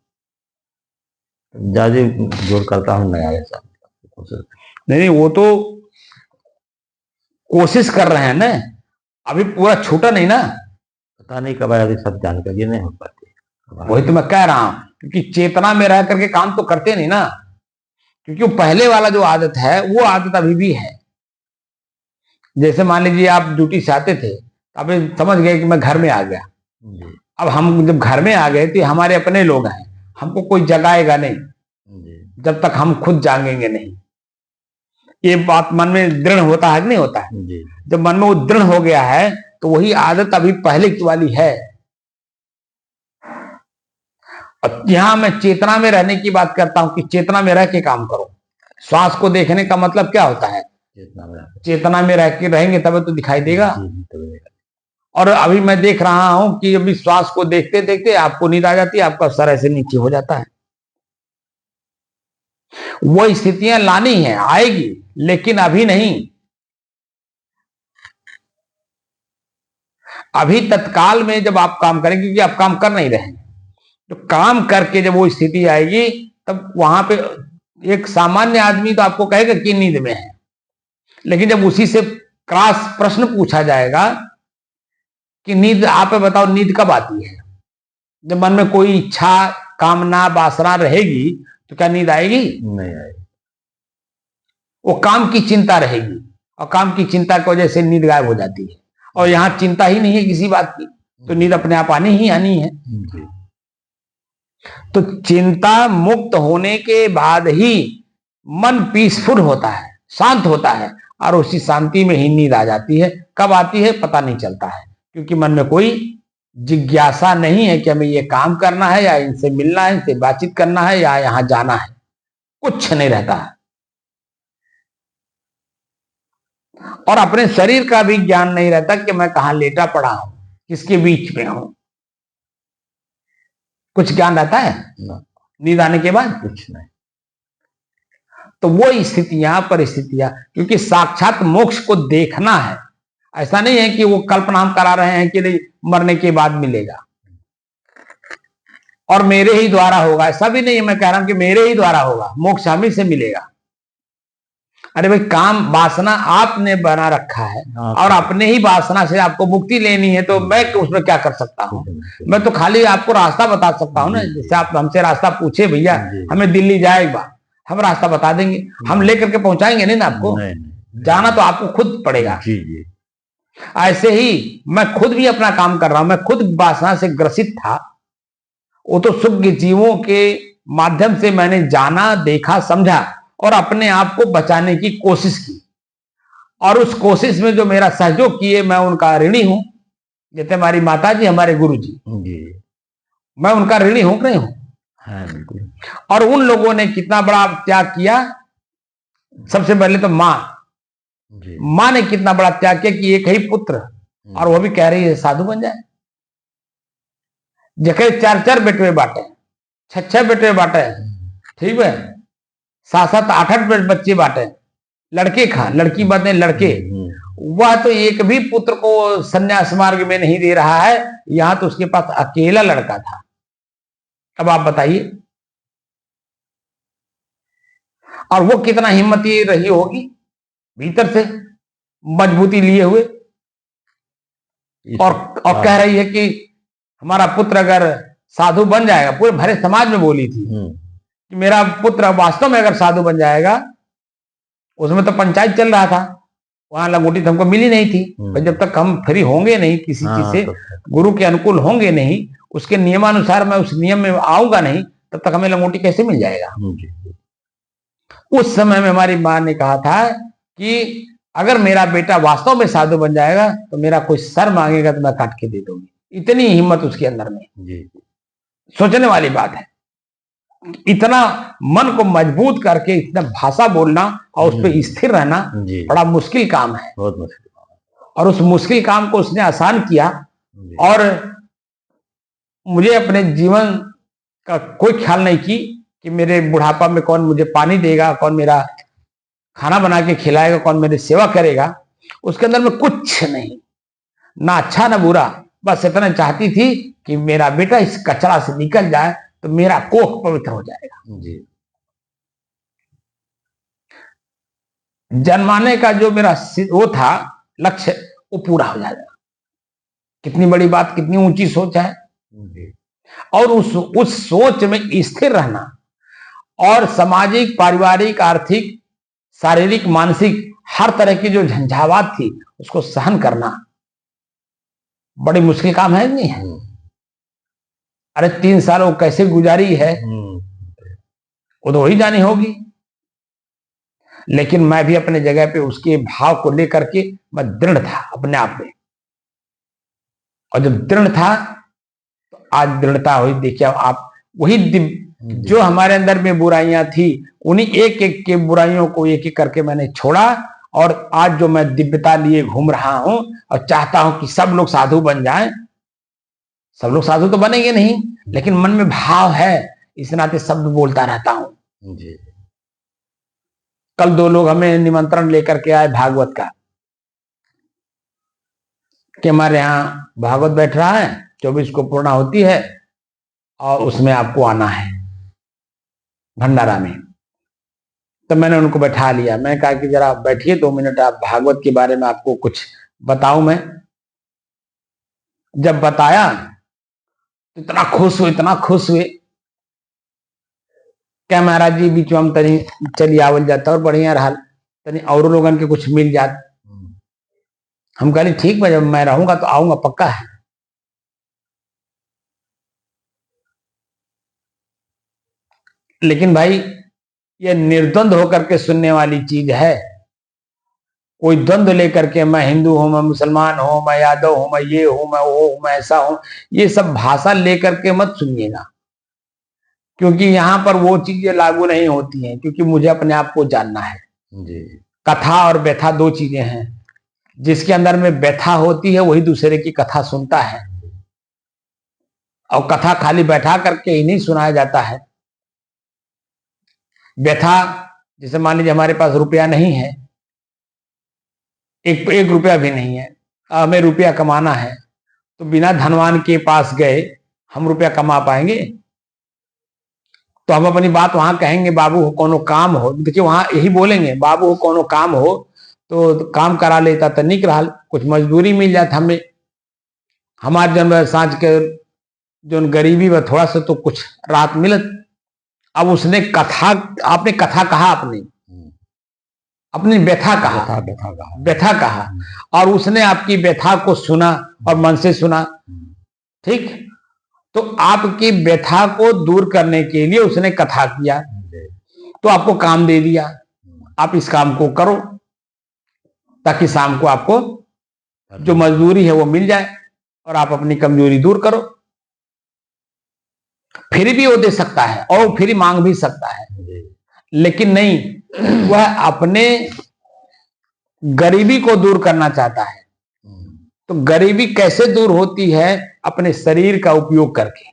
ज्यादा जोर करता हूँ, नहीं आ जाता। नहीं, वो तो कोशिश कर रहे हैं ना, अभी पूरा छूटा नहीं ना। पता नहीं कब आया, सब जानकारी नहीं हो पाती। वही तो मैं कह रहा हूं, क्योंकि चेतना में रह करके काम तो करते नहीं ना, क्योंकि वो पहले वाला जो आदत है वो आदत अभी भी है। जैसे मान लीजिए आप ड्यूटी से आते थे, अभी समझ गए कि मैं घर में आ गया। अब हम जब घर में आ गए तो हमारे अपने लोग हैं, हमको कोई जगाएगा नहीं जब तक हम खुद जागेंगे नहीं। ये बात मन में दृढ़ होता है कि नहीं होता है? जब मन में वो दृढ़ हो गया है तो वही आदत अभी पहले की वाली है। और यहां मैं चेतना में रहने की बात करता हूं कि चेतना में रह के काम करो। श्वास को देखने का मतलब क्या होता है? चेतना में रह के रहेंगे तब तो दिखाई देगा। और अभी मैं देख रहा हूं कि अभी श्वास को देखते देखते आपको नींद आ जाती है, आपका सर ऐसे नीचे हो जाता है। वो स्थितियां लानी है, आएगी, लेकिन अभी नहीं। अभी तत्काल में जब आप काम करेंगे, क्योंकि आप काम कर नहीं रहे हैं, तो काम करके जब वो स्थिति आएगी तब वहां पे एक सामान्य आदमी तो आपको कहेगा कि नींद में है, लेकिन जब उसी से क्रॉस प्रश्न पूछा जाएगा कि नींद, आप बताओ नींद कब आती है? जब मन में कोई इच्छा, कामना, वासना रहेगी तो क्या नींद आएगी? नहीं आएगी। वो काम की चिंता रहेगी, और काम की चिंता की वजह से नींद गायब हो जाती है। और यहाँ चिंता ही नहीं है किसी बात की, तो नींद अपने आप आनी ही आनी है। जी। तो चिंता मुक्त होने के बाद ही मन पीसफुल होता है, शांत होता है, और उसी शांति में ही नींद आ जाती है। कब आती है पता नहीं चलता है, क्योंकि मन में कोई जिज्ञासा नहीं है कि हमें ये काम करना है, या इनसे मिलना है, इनसे बातचीत करना है, या यहाँ जाना है। कुछ नहीं रहता है। और अपने शरीर का भी ज्ञान नहीं रहता कि मैं कहां लेटा पड़ा हूं, किसके बीच में हूं। कुछ ज्ञान रहता है नींद आने के बाद? कुछ नहीं। तो वो स्थितियां, परिस्थितियां, क्योंकि साक्षात मोक्ष को देखना है। ऐसा नहीं है कि वो कल्पना हम करा रहे हैं कि नहीं मरने के बाद मिलेगा और मेरे ही द्वारा होगा। ऐसा भी नहीं है मैं कह रहा हूं कि मेरे ही द्वारा होगा, मोक्ष हम ही से मिलेगा। अरे भाई, काम वासना आपने बना रखा है, और अपने ही वासना से आपको मुक्ति लेनी है, तो मैं उसमें क्या कर सकता हूँ? मैं तो खाली आपको रास्ता बता सकता हूँ ना। जैसे आप हमसे रास्ता पूछे, भैया हमें दिल्ली जाए एक बार, हम रास्ता बता देंगे, हम लेकर के पहुंचाएंगे नहीं ना आपको। जाना तो आपको खुद पड़ेगा। ऐसे ही मैं खुद भी अपना काम कर रहा हूं। मैं खुद वासना से ग्रसित था, वो तो सूक्ष्म जीवों के माध्यम से मैंने जाना, देखा, समझा, और अपने आप को बचाने की कोशिश की। और उस कोशिश में जो मेरा सहयोग किए, मैं उनका ऋणी हूं। जैसे हमारी माता जी, हमारे गुरु जी, मैं उनका ऋणी हूं कि नहीं हूं? बिल्कुल। और उन लोगों ने कितना बड़ा त्याग किया। सबसे पहले तो मां ने कितना बड़ा त्याग किया कि एक ही पुत्र, और वो भी कह रही है साधु बन जाए। जैसे 4-4 बेटे बांटे, 6-6 बेटे बांटे, ठीक है, 7-7, 8-8 बच्चे बांटे, लड़के खा, लड़की बने लड़के। वह तो एक भी पुत्र को संन्यास मार्ग में नहीं दे रहा है। यहां तो उसके पास अकेला लड़का था। अब आप बताइए, और वो कितना हिम्मती रही होगी, भीतर से मजबूती लिए हुए, और कह रही है कि हमारा पुत्र अगर साधु बन जाएगा। पूरे भरे समाज में बोली थी कि मेरा पुत्र वास्तव में अगर साधु बन जाएगा। उसमें तो पंचायत चल रहा था, वहां लंगोटी तो हमको मिली नहीं थी। भाई, जब तक हम फ्री होंगे नहीं किसी चीज से, गुरु के अनुकूल होंगे नहीं, उसके नियमानुसार मैं उस नियम में आऊंगा नहीं, तब तक हमें लंगोटी कैसे मिल जाएगा? उस समय में हमारी मां ने कहा था कि अगर मेरा बेटा वास्तव में साधु बन जाएगा तो मेरा कोई सर मांगेगा तो मैं काट के दे दूंगी। इतनी हिम्मत उसके अंदर में। सोचने वाली बात है। इतना मन को मजबूत करके इतना भाषा बोलना और उस पर स्थिर रहना बड़ा मुश्किल काम है। बहुत मुश्किल। और उस मुश्किल काम को उसने आसान किया। और मुझे अपने जीवन का कोई ख्याल नहीं कि मेरे बुढ़ापा में कौन मुझे पानी देगा, कौन मेरा खाना बना के खिलाएगा, कौन मेरी सेवा करेगा। उसके अंदर में कुछ नहीं, ना अच्छा ना बुरा। बस इतना चाहती थी कि मेरा बेटा इस कचरा से निकल जाए तो मेरा कोख पवित्र हो जाएगा। जन्माने का जो मेरा वो था लक्ष्य, वो पूरा हो जाएगा। कितनी बड़ी बात, कितनी ऊंची सोच है। और उस सोच में स्थिर रहना, और सामाजिक, पारिवारिक, आर्थिक, शारीरिक, मानसिक हर तरह की जो झंझावात थी उसको सहन करना बड़ी मुश्किल काम है, नहीं है? अरे 3 साल वो कैसे गुजारी है वो तो वही जानी होगी। लेकिन मैं भी अपने जगह पे उसके भाव को लेकर के मैं दृढ़ था अपने आप में। और जब दृढ़ था तो आज दृढ़ता हुई। देखिए आप, वही जो हमारे अंदर में बुराइयां थी, उन्हीं एक एक के बुराइयों को एक एक करके मैंने छोड़ा। और आज जो मैं दिव्यता लिए घूम रहा हूं और चाहता हूं कि सब लोग साधु बन जाएं। सब लोग साधु तो बनेंगे नहीं, लेकिन मन में भाव है, इस नाते शब्द बोलता रहता हूं। कल 2 लोग हमें निमंत्रण लेकर के आए भागवत का, कि हमारे यहाँ भागवत बैठ रहा है, 24 को पूर्ण होती है और उसमें आपको आना है भंडारा में। तो मैंने उनको बैठा लिया। मैं कहा कि जरा बैठिए 2 मिनट, आप भागवत के बारे में आपको कुछ बताऊं मैं। जब बताया तो इतना खुश हुए, इतना खुश हुए, क्या महाराज जी बीच में हम तनी चली आवल जाता और बढ़िया रहा, तनी और लोगन के कुछ मिल जात। हम कहली ठीक है, जब मैं रहूंगा तो आऊंगा पक्का है। लेकिन भाई ये निर्द्वंद होकर के सुनने वाली चीज है। कोई द्वंद्व लेकर के मैं हिंदू हूं, मैं मुसलमान हूं, मैं यादव हूं, मैं ये हूं, मैं वो हूं, मैं ऐसा हूं, ये सब भाषा लेकर के मत सुनिएगा, क्योंकि यहां पर वो चीजें लागू नहीं होती हैं, क्योंकि मुझे अपने आप को जानना है जी। कथा और व्यथा दो चीजें हैं। जिसके अंदर में व्यथा होती है वही दूसरे की कथा सुनता है, और कथा खाली बैठा करके ही नहीं सुनाया जाता है। व्यथा, जैसे मान लीजिए हमारे पास रुपया नहीं है, एक रुपया भी नहीं है, हमें रुपया कमाना है, तो बिना धनवान के पास गए हम रुपया कमा पाएंगे? तो हम अपनी बात वहां कहेंगे, बाबू हो कोनो काम हो, देखिए वहां यही बोलेंगे, बाबू हो कोनो काम हो तो काम करा लेता तो निक रहा, कुछ मजदूरी मिल जाता हमें, हमारे जन सांझ के जो गरीबी में थोड़ा सा तो कुछ राहत मिलत। अब उसने कथा, आपने कथा कहा, आपने अपनी व्यथा कहा, व्यथा कहा, और उसने आपकी व्यथा को सुना और मन से सुना, ठीक, तो आपकी व्यथा को दूर करने के लिए उसने कथा किया, तो आपको काम दे दिया, आप इस काम को करो ताकि शाम को आपको जो मजदूरी है वो मिल जाए और आप अपनी कमजोरी दूर करो। फिर भी वो दे सकता है और फिर मांग भी सकता है, लेकिन नहीं, वह अपने गरीबी को दूर करना चाहता है। तो गरीबी कैसे दूर होती है? अपने शरीर का उपयोग करके।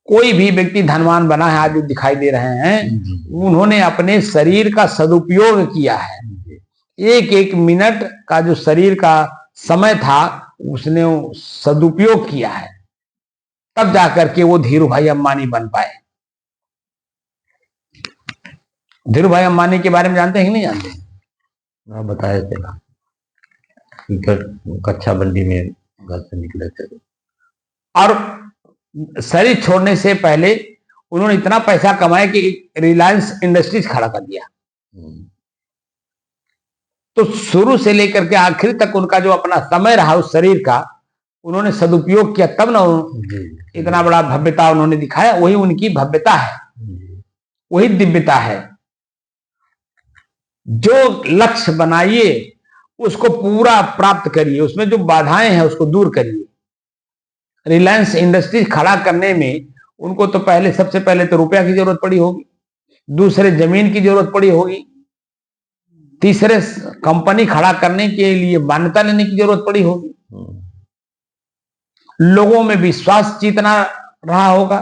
कोई भी व्यक्ति धनवान बना है, आज जो दिखाई दे रहे हैं, उन्होंने अपने शरीर का सदुपयोग किया है। एक एक मिनट का जो शरीर का समय था उसने सदुपयोग किया है, तब जाकर के वो धीरू भाई अंबानी बन पाए। धीरू भाई अंबानी के बारे में जानते हैं कि नहीं जानते? आप बताए थे ना, कच्चा बंडी में घर से निकले थे, और शरीर छोड़ने से पहले उन्होंने इतना पैसा कमाया कि रिलायंस इंडस्ट्रीज खड़ा कर दिया। तो शुरू से लेकर के आखिर तक उनका जो अपना समय रहा उस शरीर का, उन्होंने सदुपयोग किया, तब ना इतना बड़ा भव्यता उन्होंने दिखाया। वही उनकी भव्यता है, वही दिव्यता है। जो लक्ष्य बनाइए उसको पूरा प्राप्त करिए, उसमें जो बाधाएं हैं उसको दूर करिए। रिलायंस इंडस्ट्रीज खड़ा करने में उनको तो पहले, सबसे पहले तो रुपया की जरूरत पड़ी होगी, दूसरे जमीन की जरूरत पड़ी होगी, तीसरे कंपनी खड़ा करने के लिए मान्यता लेने की जरूरत पड़ी होगी, लोगों में विश्वास जीतना रहा होगा।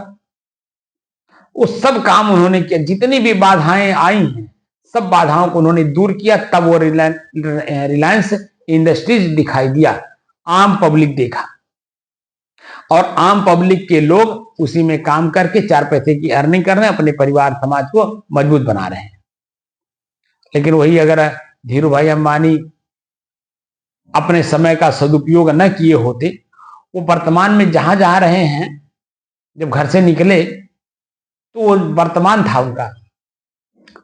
वो सब काम उन्होंने किया, जितनी भी बाधाएं आई हैं सब बाधाओं को उन्होंने दूर किया, तब वो रिलायंस इंडस्ट्रीज दिखाई दिया, आम पब्लिक देखा, और आम पब्लिक के लोग उसी में काम करके 4 पैसे की अर्निंग कर रहे हैं, अपने परिवार समाज को मजबूत बना रहे हैं। लेकिन वही अगर धीरू भाई अंबानी अपने समय का सदुपयोग न किए होते, वो वर्तमान में जहां जहां रहे हैं, जब घर से निकले तो वो वर्तमान था उनका,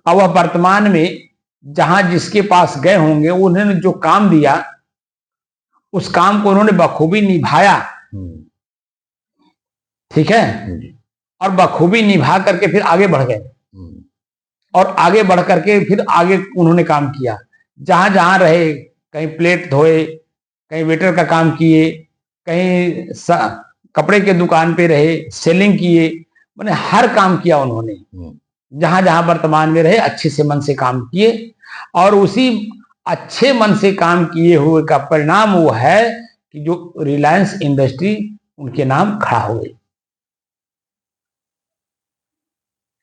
और वह वर्तमान में जहां जिसके पास गए होंगे उन्होंने जो काम दिया उस काम को उन्होंने बखूबी निभाया, ठीक है, और बखूबी निभा करके फिर आगे बढ़ गए, और आगे बढ़ करके फिर आगे उन्होंने काम किया। जहां जहां रहे, कहीं प्लेट धोए, कहीं वेटर का काम किए, कहीं कपड़े के दुकान पे रहे, सेलिंग किए, मैंने हर काम किया उन्होंने। जहां जहां वर्तमान में रहे अच्छे से मन से काम किए, और उसी अच्छे मन से काम किए हुए का परिणाम वो है कि जो रिलायंस इंडस्ट्री उनके नाम खड़ा हो गई।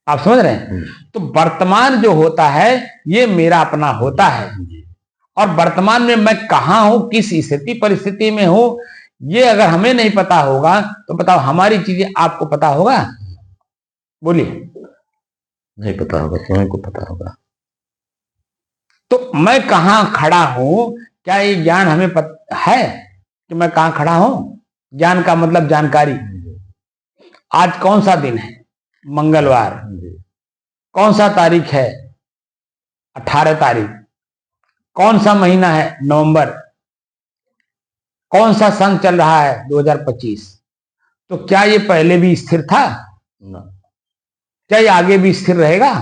आप समझ रहे हैं? तो वर्तमान जो होता है ये मेरा अपना होता है, और वर्तमान में मैं कहां हूं, किस स्थिति परिस्थिति में हूं, ये अगर हमें नहीं पता होगा तो बताओ हमारी चीजें आपको पता होगा? बोलिए। नहीं पता होगा, स्वयं को पता होगा। तो मैं कहां खड़ा हूं, क्या ये ज्ञान हमें है? कि मैं कहां खड़ा हूं। ज्ञान का मतलब जानकारी। आज कौन सा दिन है? मंगलवार। कौन सा तारीख है? 18 तारीख। कौन सा महीना है? नवंबर। कौन सा सन चल रहा है? 2025। तो क्या ये पहले भी स्थिर था? क्या ये आगे भी स्थिर रहेगा?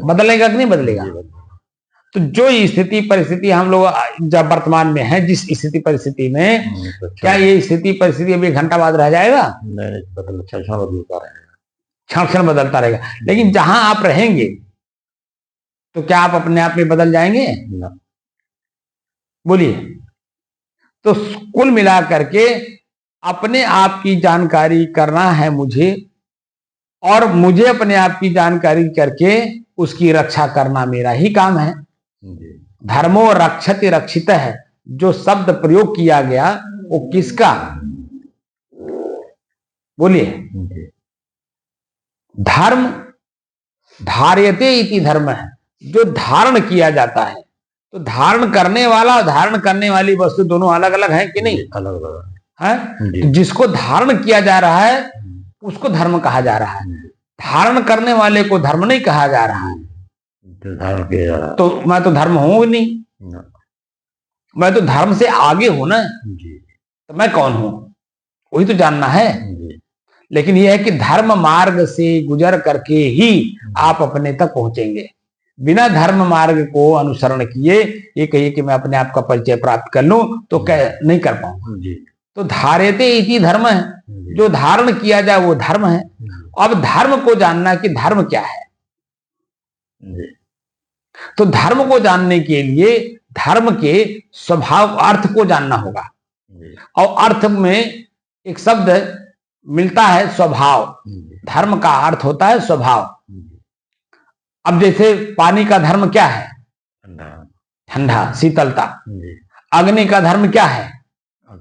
बदलेगा कि नहीं बदलेगा? तो जो स्थिति परिस्थिति हम लोग जब वर्तमान में है, जिस स्थिति परिस्थिति में, क्या ये स्थिति परिस्थिति अभी एक घंटा बाद रह जाएगा? क्षण क्षण बदलता रहेगा। लेकिन जहां आप रहेंगे तो क्या आप अपने आप में बदल जाएंगे? बोलिए। तो कुल मिला करके अपने आप की जानकारी करना है मुझे, और मुझे अपने आप की जानकारी करके उसकी रक्षा करना मेरा ही काम है। धर्मो रक्षति रक्षित है, जो शब्द प्रयोग किया गया वो किसका? बोलिए। धर्म धार्यते इति धर्म है, जो धारण किया जाता है। तो धारण करने वाला और धारण करने वाली वस्तु दोनों अलग अलग है कि नहीं? अलग अलग है। तो जिसको धारण किया जा रहा है उसको धर्म कहा जा रहा है, धारण करने वाले को धर्म नहीं कहा जा रहा है। धारण किया जा रहा है तो मैं तो धर्म हूं नहीं, मैं तो धर्म से आगे हूं ना। तो मैं कौन हूं वही तो जानना है। लेकिन यह है कि धर्म मार्ग से गुजर करके ही आप अपने तक पहुंचेंगे। बिना धर्म मार्ग को अनुसरण किए ये कहिए कि मैं अपने आप का परिचय प्राप्त कर लूं तो नहीं कर पाऊंगा। तो धार्यते इति धर्म है, जो धारण किया जाए वो धर्म है। अब धर्म को जानना कि धर्म क्या है, तो धर्म को जानने के लिए धर्म के स्वभाव अर्थ को जानना होगा। और अर्थ में एक शब्द मिलता है स्वभाव। धर्म का अर्थ होता है स्वभाव। अब जैसे पानी का धर्म क्या है? ठंडा, शीतलता। अग्नि का धर्म क्या है?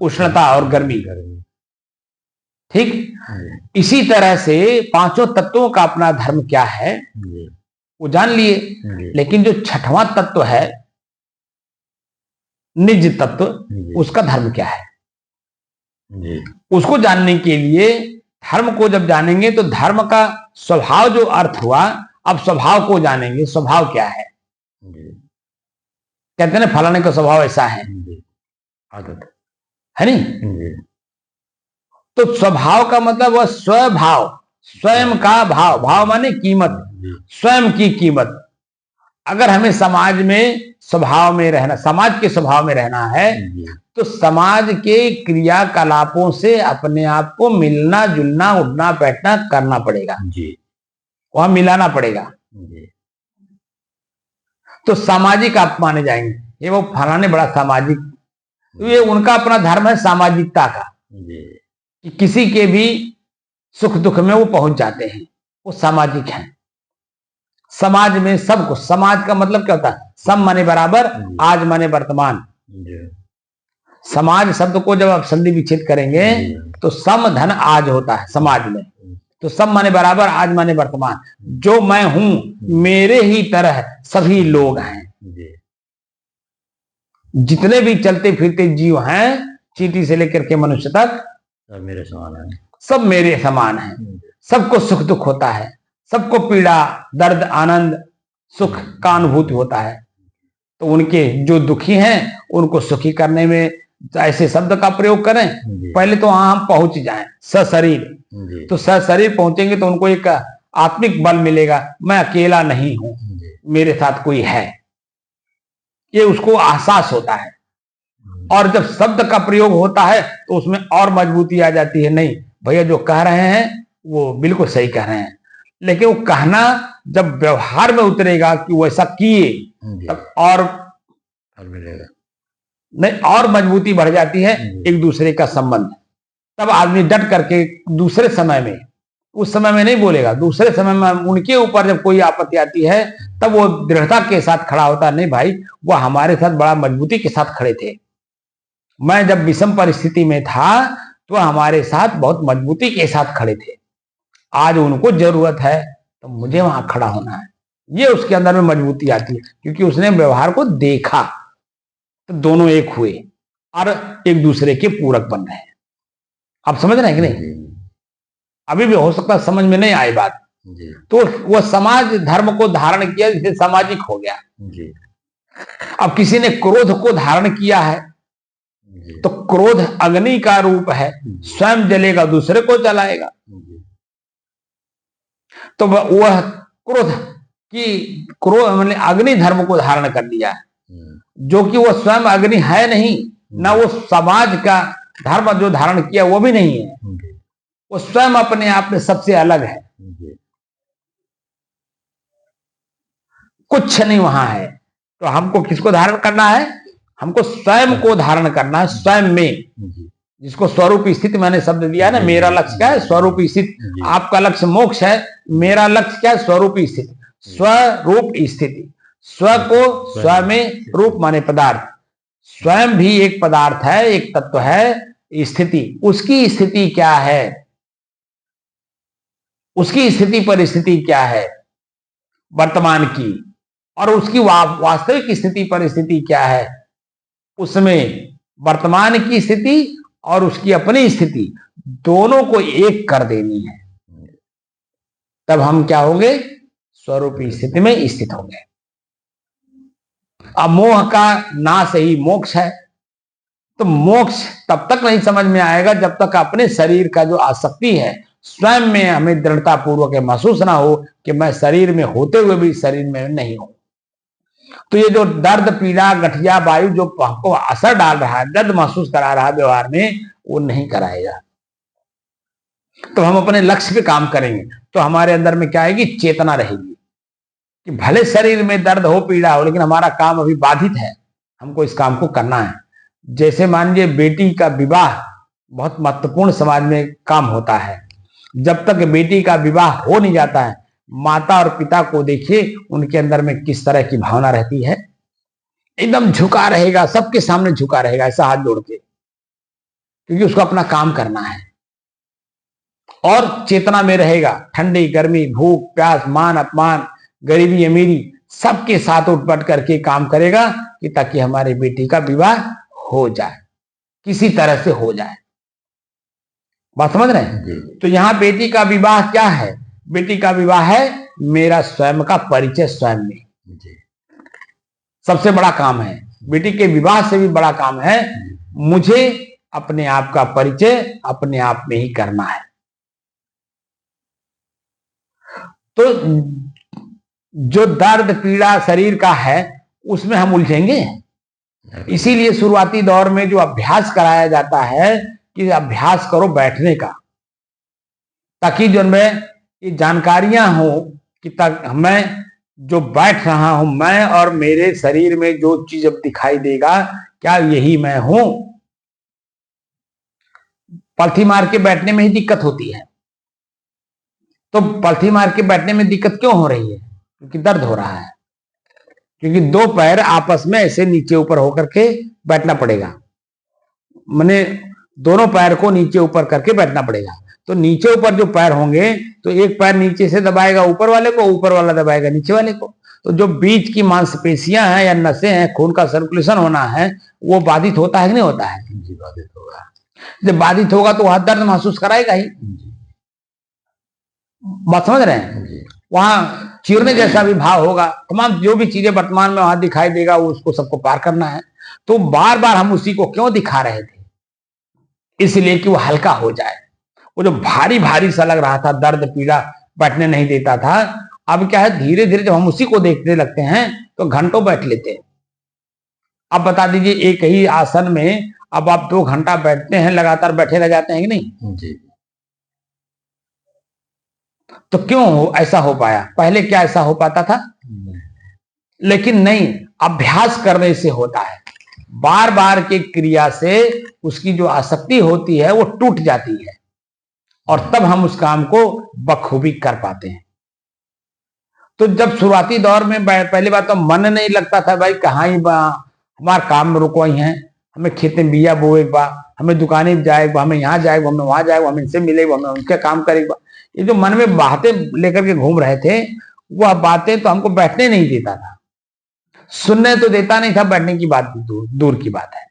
उष्णता और गर्मी। ठीक। इसी तरह से पांचों तत्वों का अपना धर्म क्या है वो जान लिए। लेकिन जो छठवां तत्व है निज तत्व, उसका धर्म क्या है? उसको जानने के लिए धर्म को जब जानेंगे तो धर्म का स्वभाव जो अर्थ हुआ, अब स्वभाव को जानेंगे। स्वभाव क्या है? कहते हैं ना फलाने का स्वभाव ऐसा है, आदत है नहीं। तो स्वभाव का मतलब वह स्वभाव, स्वयं का भाव। भाव माने कीमत, स्वयं की कीमत। अगर हमें समाज में स्वभाव में रहना, समाज के स्वभाव में रहना है तो समाज के क्रियाकलापों से अपने आप को मिलना जुलना उठना बैठना करना पड़ेगा जी, वहां मिलाना पड़ेगा। तो सामाजिक आप माने जाएंगे, ये वो फलाने बड़ा सामाजिक, तो ये उनका अपना धर्म है सामाजिकता का कि किसी के भी सुख दुख में वो पहुंच जाते हैं, वो सामाजिक हैं। समाज में सबको, समाज का मतलब क्या होता है? सम माने बराबर, आज माने वर्तमान। समाज शब्द को जब आप संधि विच्छेद करेंगे तो सम धन आज होता है समाज में। तो सम माने बराबर, आज माने वर्तमान। जो मैं हूं मेरे ही तरह सभी लोग हैं। जितने भी चलते फिरते जीव हैं, चींटी से लेकर के मनुष्य तक, सब मेरे समान है। सब मेरे समान है। सबको सुख दुख होता है, सबको पीड़ा दर्द आनंद सुख का अनुभूति होता है। तो उनके जो दुखी हैं उनको सुखी करने में ऐसे शब्द का प्रयोग करें। पहले तो वहां हम पहुंच जाएं सशरीर। तो सशरीर पहुंचेंगे तो उनको एक आत्मिक बल मिलेगा, मैं अकेला नहीं हूं, मेरे साथ कोई है, ये उसको एहसास होता है। और जब शब्द का प्रयोग होता है तो उसमें और मजबूती आ जाती है। नहीं भैया जो कह रहे हैं वो बिल्कुल सही कह रहे हैं, लेकिन वो कहना जब व्यवहार में उतरेगा कि वो ऐसा किए तब और मिलेगा, नहीं और मजबूती बढ़ जाती है एक दूसरे का संबंध। तब आदमी डट करके दूसरे समय में, उस समय में नहीं बोलेगा, दूसरे समय में उनके ऊपर जब कोई आपत्ति आती है तब वो दृढ़ता के साथ खड़ा होता है। नहीं भाई वो हमारे साथ बड़ा मजबूती के साथ खड़े थे, मैं जब विषम परिस्थिति में था तो हमारे साथ बहुत मजबूती के साथ खड़े थे, आज उनको जरूरत है तो मुझे वहां खड़ा होना है। ये उसके अंदर में मजबूती आती है क्योंकि उसने व्यवहार को देखा, तो दोनों एक हुए। और एक दूसरे के पूरक बन रहे हैं। आप समझ रहे हैं कि नहीं? अभी भी हो सकता है समझ में नहीं आई बात। तो वह समाज धर्म को धारण किया, जिसे सामाजिक हो गया। अब किसी ने क्रोध को धारण किया है, तो क्रोध अग्नि का रूप है, स्वयं जलेगा दूसरे को जलाएगा। तो वह क्रोध मतलब अग्नि धर्म को धारण कर लिया है, जो कि वह स्वयं अग्नि है नहीं, ना वो समाज का धर्म जो धारण किया वो भी नहीं है, वो स्वयं अपने आप में सबसे अलग है, कुछ नहीं वहां है। तो हमको किसको धारण करना है? हमको स्वयं को धारण करना है, स्वयं में, जिसको स्वरूप स्थिति मैंने शब्द दिया है ना। मेरा लक्ष्य क्या है? स्वरूप स्थिति। आपका लक्ष्य मोक्ष है, मेरा लक्ष्य क्या है? स्वरूप स्थिति, स्वरूप स्थिति। स्व को स्व में, रूप माने पदार्थ, स्वयं भी एक पदार्थ है, एक तत्व है। स्थिति, उसकी स्थिति क्या है, उसकी स्थिति परिस्थिति क्या है वर्तमान की, और उसकी वास्तविक स्थिति परिस्थिति क्या है, उसमें वर्तमान की स्थिति और उसकी अपनी स्थिति दोनों को एक कर देनी है। तब हम क्या होंगे? स्वरूप स्थिति में स्थित होंगे। अब मोह का नाश ही मोक्ष है। तो मोक्ष तब तक नहीं समझ में आएगा जब तक अपने शरीर का जो आसक्ति है स्वयं में हमें दृढ़ता पूर्वक महसूस ना हो कि मैं शरीर में होते हुए भी शरीर में नहीं हूं। तो ये जो दर्द, पीड़ा, गठिया वायु जो हमको असर डाल रहा है, दर्द महसूस करा रहा है व्यवहार में, वो नहीं कराएगा। तो हम अपने लक्ष्य पे काम करेंगे तो हमारे अंदर में क्या आएगी? चेतना रहेगी कि भले शरीर में दर्द हो, पीड़ा हो, लेकिन हमारा काम अभी बाधित है, हमको इस काम को करना है। जैसे मान लीजिए बेटी का विवाह बहुत महत्वपूर्ण समाज में काम होता है। जब तक बेटी का विवाह हो नहीं जाता है, माता और पिता को देखिए उनके अंदर में किस तरह की भावना रहती है। एकदम झुका रहेगा, सबके सामने झुका रहेगा ऐसा हाथ जोड़ के, क्योंकि उसको अपना काम करना है और चेतना में रहेगा। ठंडी गर्मी, भूख प्यास, मान अपमान, गरीबी अमीरी, सबके साथ उठपट करके काम करेगा कि ताकि हमारे बेटी का विवाह हो जाए, किसी तरह से हो जाए। बात समझ रहे हैं? तो यहां बेटी का विवाह क्या है? बेटी का विवाह है मेरा स्वयं का परिचय स्वयं में। सबसे बड़ा काम है, बेटी के विवाह से भी बड़ा काम है मुझे अपने आप का परिचय अपने आप में ही करना है। तो जो दर्द पीड़ा शरीर का है उसमें हम उलझेंगे। इसीलिए शुरुआती दौर में जो अभ्यास कराया जाता है कि अभ्यास करो बैठने का, ताकि जो मैं ये जानकारियां हो कि तक मैं जो बैठ रहा हूं, मैं और मेरे शरीर में जो चीज अब दिखाई देगा क्या यही मैं हूं? पलथी मार के बैठने में ही दिक्कत होती है। तो पलथी मार के बैठने में दिक्कत क्यों हो रही है? क्योंकि दर्द हो रहा है, क्योंकि दो पैर आपस में ऐसे नीचे ऊपर होकर के बैठना पड़ेगा। मैंने दोनों पैर को नीचे ऊपर करके बैठना पड़ेगा। तो नीचे ऊपर जो पैर होंगे तो एक पैर नीचे से दबाएगा ऊपर वाले को, ऊपर वाला दबाएगा नीचे वाले को। तो जो बीच की मांसपेशियां हैं या नसें हैं, खून का सर्कुलेशन होना है, वो बाधित होता है कि नहीं होता है? जी बाधित होगा। जब बाधित होगा तो वहां दर्द महसूस कराएगा ही। बात समझ रहे हैं? वहां चीरने जैसा भी भाव होगा, तमाम जो भी चीजें वर्तमान में वहां दिखाई देगा वो उसको सबको पार करना है। तो बार बार हम उसी को क्यों दिखा रहे थे? इसलिए कि वो हल्का हो जाए। वो जो भारी भारी सा लग रहा था, दर्द पीड़ा बैठने नहीं देता था, अब क्या है धीरे धीरे जब हम उसी को देखने लगते हैं तो घंटों बैठ लेते हैं। अब बता दीजिए एक ही आसन में अब आप 2 घंटा बैठते हैं, लगातार बैठे रह जाते हैं कि नहीं जी? तो क्यों ऐसा हो पाया? पहले क्या ऐसा हो पाता था? लेकिन नहीं, अभ्यास करने से होता है। बार बार की क्रिया से उसकी जो आसक्ति होती है वो टूट जाती है और तब हम उस काम को बखूबी कर पाते हैं। तो जब शुरुआती दौर में पहली बात तो मन नहीं लगता था, भाई कहाँ ही हमारा काम रुको ही है, हमें खेत में बिया बोए बा, हमें दुकाने जाएगा, हमें यहाँ जाएगा, हमें वहां जाएगा, हमें इनसे मिलेगा, हमें उनके काम करेगा। ये जो मन में बातें लेकर के घूम रहे थे, वह बातें तो हमको बैठने नहीं देता था, सुनने तो देता नहीं था, बैठने की बात दूर की बात है।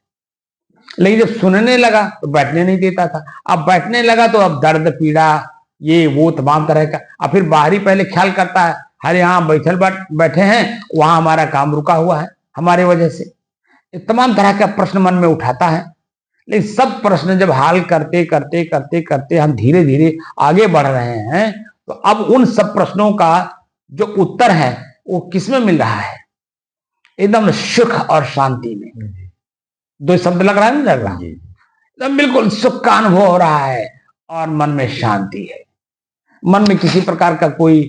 लेकिन जब सुनने लगा तो बैठने नहीं देता था, अब बैठने लगा तो अब दर्द पीड़ा ये वो तमाम तरह का, अब फिर बाहरी पहले ख्याल करता है, अरे यहाँ बैठे हैं, वहां हमारा काम रुका हुआ है हमारे वजह से, तमाम तरह का प्रश्न मन में उठाता है। लेकिन सब प्रश्न जब हल करते करते करते करते हम धीरे धीरे आगे बढ़ रहे हैं, तो अब उन सब प्रश्नों का जो उत्तर है वो किसमें मिल रहा है? एकदम सुख और शांति में। दो शब्द लग रहा है, नहीं लग रहा? एकदम बिल्कुल सुख का अनुभव हो रहा है और मन में शांति है। मन में किसी प्रकार का कोई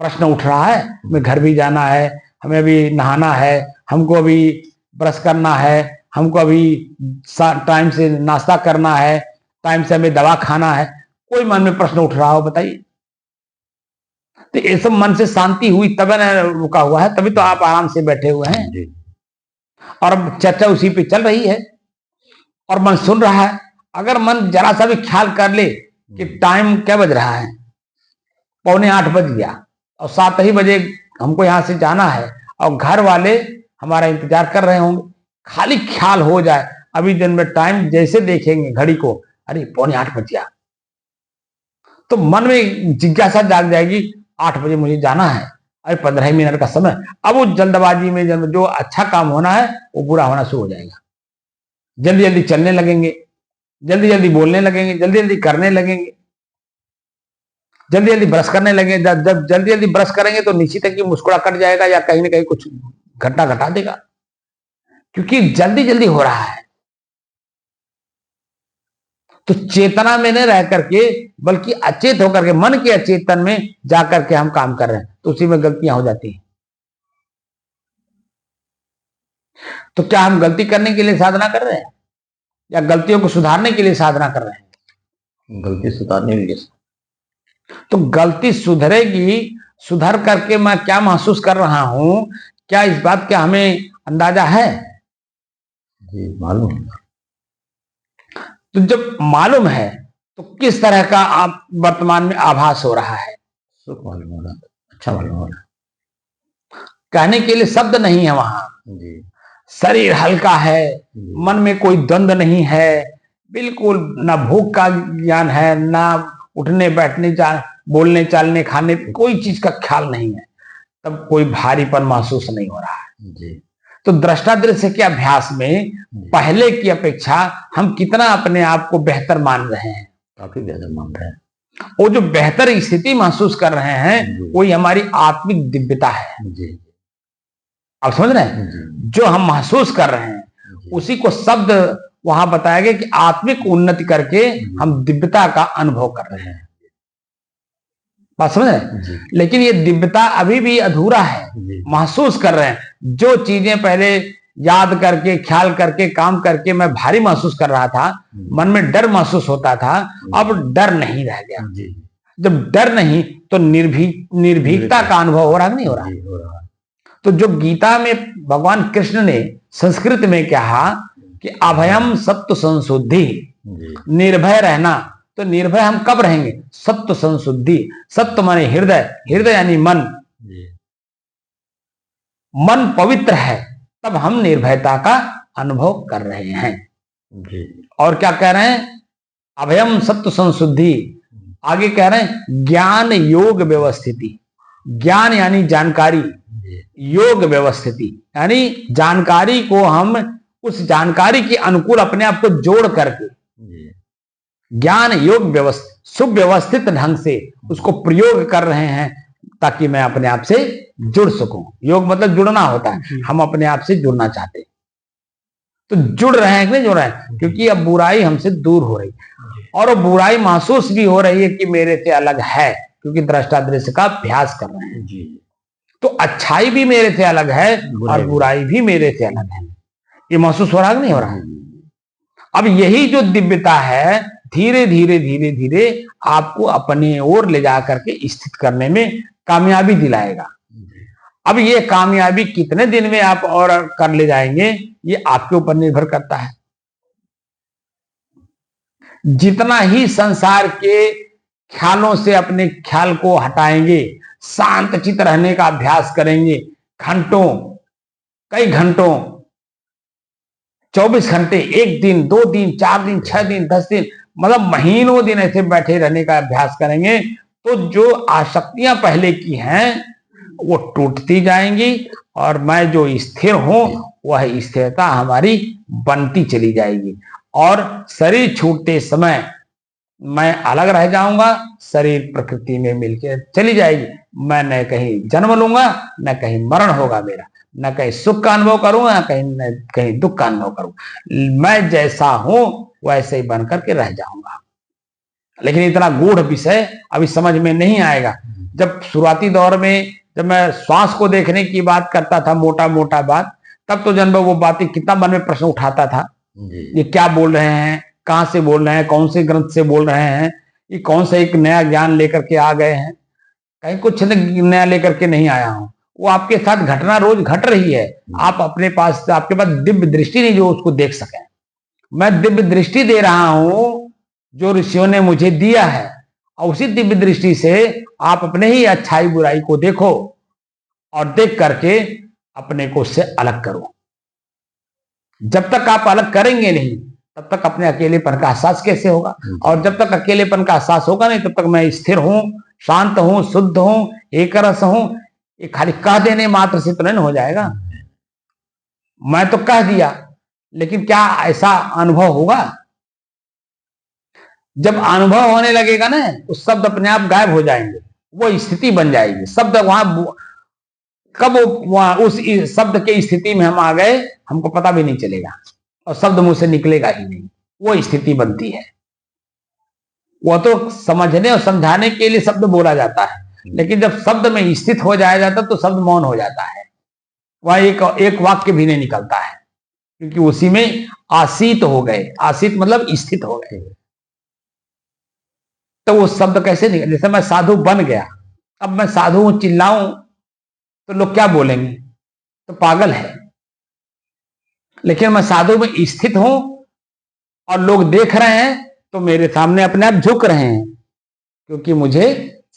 प्रश्न उठ रहा है, हमें घर भी जाना है, हमें अभी नहाना है, हमको अभी ब्रश करना है, हमको अभी टाइम से नाश्ता करना है, टाइम से हमें दवा खाना है, कोई मन में प्रश्न उठ रहा हो बताइए? तो ये सब मन से शांति हुई तब ना रुका हुआ है, तभी तो आप आराम से बैठे हुए हैं और अब चर्चा उसी पे चल रही है और मन सुन रहा है। अगर मन जरा सा भी ख्याल कर ले कि टाइम क्या बज रहा है, 7:45 बज गया और 7 ही बजे हमको यहां से जाना है और घर वाले हमारा इंतजार कर रहे होंगे, खाली ख्याल हो जाए अभी दिन में टाइम जैसे देखेंगे घड़ी को, अरे 7:45 बज गया, तो मन में जिज्ञासा जाग जाएगी, 8 बजे मुझे जाना है, अरे 15 मिनट का समय। अब वो जल्दबाजी में जो अच्छा काम होना है वो बुरा होना शुरू हो जाएगा। जल्दी जल्दी चलने लगेंगे, जल्दी जल्दी बोलने लगेंगे, जल्दी जल्दी करने लगेंगे, जल्दी जल्दी ब्रश करने लगेंगे। जब जल्दी जल्दी ब्रश करेंगे तो निश्चित है कि मुस्कुरा कट जाएगा या कहीं ना कहीं कुछ घटना घटा देगा, क्योंकि जल्दी जल्दी हो रहा है। तो चेतना में न रह करके बल्कि अचेत होकर के मन के अचेतन में जाकर के हम काम कर रहे हैं, तो उसी में गलतियां हो जाती हैं। तो क्या हम गलती करने के लिए साधना कर रहे हैं या गलतियों को सुधारने के लिए साधना कर रहे हैं? गलती सुधारने के लिए। तो गलती सुधरेगी, सुधर करके मैं क्या महसूस कर रहा हूं, क्या इस बात का हमें अंदाजा है? जी मालूम। तो जब मालूम है तो किस तरह का आप वर्तमान में आभास हो रहा है? सुख मालूम हो रहा, अच्छा मालूम हो रहा। कहने के लिए शब्द नहीं है वहां। जी। शरीर हल्का है, मन में कोई द्वंद नहीं है, बिल्कुल ना भूख का ज्ञान है, ना उठने बैठने बोलने चालने खाने कोई चीज का ख्याल नहीं है, तब कोई भारीपन महसूस नहीं हो रहा है। जी। तो दृष्टा दृश्य के अभ्यास में पहले की अपेक्षा हम कितना अपने आप को बेहतर मान रहे हैं? काफी बेहतर मान रहे हैं। वो जो बेहतर स्थिति महसूस कर रहे हैं वही हमारी आत्मिक दिव्यता है। जी। आप समझ रहे हैं? जो हम महसूस कर रहे हैं उसी को शब्द वहां बताया गया कि आत्मिक उन्नति करके हम दिव्यता का अनुभव कर रहे हैं। बात समझ रहे हैं? लेकिन ये दिव्यता अभी भी अधूरा है, महसूस कर रहे हैं। जो चीजें पहले याद करके ख्याल करके काम करके मैं भारी महसूस कर रहा था, मन में डर महसूस होता था, अब डर नहीं रह गया। जब डर नहीं तो निर्भीकता का अनुभव हो रहा नहीं हो रहा? तो जो गीता में भगवान कृष्ण ने संस्कृत में कहा कि अभयम सत्व संशुद्धि, निर्भय रहना, तो निर्भय हम कब रहेंगे? सत्व संशुद्धि। सत्व माने हृदय, हृदय यानी मन। मन पवित्र है तब हम निर्भयता का अनुभव कर रहे हैं। और क्या कह रहे हैं? अभयम सत्व संशुद्धि। आगे कह रहे हैं ज्ञान योग व्यवस्थिति। ज्ञान यानी जानकारी, योग व्यवस्थिति यानी जानकारी को हम उस जानकारी के अनुकूल अपने आप को जोड़ करके ज्ञान योग व्यवस्थित सुव्यवस्थित ढंग से उसको प्रयोग कर रहे हैं ताकि मैं अपने आप से जुड़ सकूं। योग मतलब जुड़ना होता है, हम अपने आप से जुड़ना चाहते हैं। तो जुड़ रहे हैं कि नहीं जुड़ रहे हैं? क्योंकि अब बुराई हमसे दूर हो रही है और वो बुराई महसूस भी हो रही है कि मेरे से अलग है, क्योंकि दृष्टा दृश्य का अभ्यास कर रहे हैं। तो अच्छाई भी मेरे से अलग है और बुराई भी मेरे से अलग है। ये महसूस हो रहा है कि नहीं हो रहा है? अब यही जो दिव्यता है धीरे धीरे धीरे धीरे आपको अपने ओर ले जा करके स्थित करने में कामयाबी दिलाएगा। अब ये कामयाबी कितने दिन में आप और कर ले जाएंगे ये आपके ऊपर निर्भर करता है। जितना ही संसार के ख्यालों से अपने ख्याल को हटाएंगे, शांत चित्त रहने का अभ्यास करेंगे, घंटों कई घंटों 24 घंटे, एक दिन, 2 दिन, 4 दिन, 6 दिन, 10 दिन, मतलब महीनों दिन ऐसे बैठे रहने का अभ्यास करेंगे तो जो आसक्तियां पहले की हैं वो टूटती जाएंगी और मैं जो स्थिर हूं वह स्थिरता हमारी बनती चली जाएगी और शरीर छूटते समय मैं अलग रह जाऊंगा, शरीर प्रकृति में मिलकर चली जाएगी। मैं न कहीं जन्म लूंगा, न कहीं मरण होगा मेरा, न कहीं सुख का अनुभव करूंगा, न कहीं दुख का अनुभव करूंगा। मैं जैसा हूं वैसे ही बन करके रह जाऊंगा। लेकिन इतना गूढ़ विषय अभी समझ में नहीं आएगा। जब शुरुआती दौर में जब मैं श्वास को देखने की बात करता था, मोटा मोटा बात, तब तो जन्म वो बातें कितना मन में प्रश्न उठाता था, ये क्या बोल रहे हैं, कहां से बोल रहे हैं, कौन से ग्रंथ से बोल रहे हैं, ये कौन सा एक नया ज्ञान लेकर के आ गए हैं। कहीं कुछ नया लेकर के नहीं आया हूं, वो आपके साथ घटना रोज घट रही है। आप अपने पास, आपके पास दिव्य दृष्टि नहीं जो उसको देख सके। मैं दिव्य दृष्टि दे रहा हूं जो ऋषियों ने मुझे दिया है, और उसी दिव्य दृष्टि से आप अपने ही अच्छाई बुराई को देखो और देख करके अपने को उससे अलग करो। जब तक आप अलग करेंगे नहीं तब तक अपने अकेलेपन का एहसास कैसे होगा, और जब तक अकेलेपन का एहसास होगा नहीं तब तक मैं स्थिर हूं, शांत हूं, शुद्ध हूं, एक रस हूं, ये खाली कह देने मात्र से तो नहीं हो जाएगा। मैं तो कह दिया, लेकिन क्या ऐसा अनुभव होगा? जब अनुभव होने लगेगा ना तो शब्द अपने आप गायब हो जाएंगे, वो स्थिति बन जाएगी। शब्द वहां कब उस शब्द के स्थिति में हम आ गए हमको पता भी नहीं चलेगा, और शब्द मुंह से निकलेगा ही नहीं, वो स्थिति बनती है। वो तो समझने और समझाने के लिए शब्द बोला जाता है, लेकिन जब शब्द में स्थित हो जाया जाता तो शब्द मौन हो जाता है, वह एक वाक्य भी नहीं निकलता है, क्योंकि उसी में आसीत हो गए। आसीत मतलब स्थित हो गए। तो वो शब्द कैसे निकले? जैसे मैं साधु बन गया, अब मैं साधु हूं चिल्लाऊं तो लोग क्या बोलेंगे, तो पागल है। लेकिन मैं साधु में स्थित हूं और लोग देख रहे हैं तो मेरे सामने अपने आप झुक रहे हैं, क्योंकि मुझे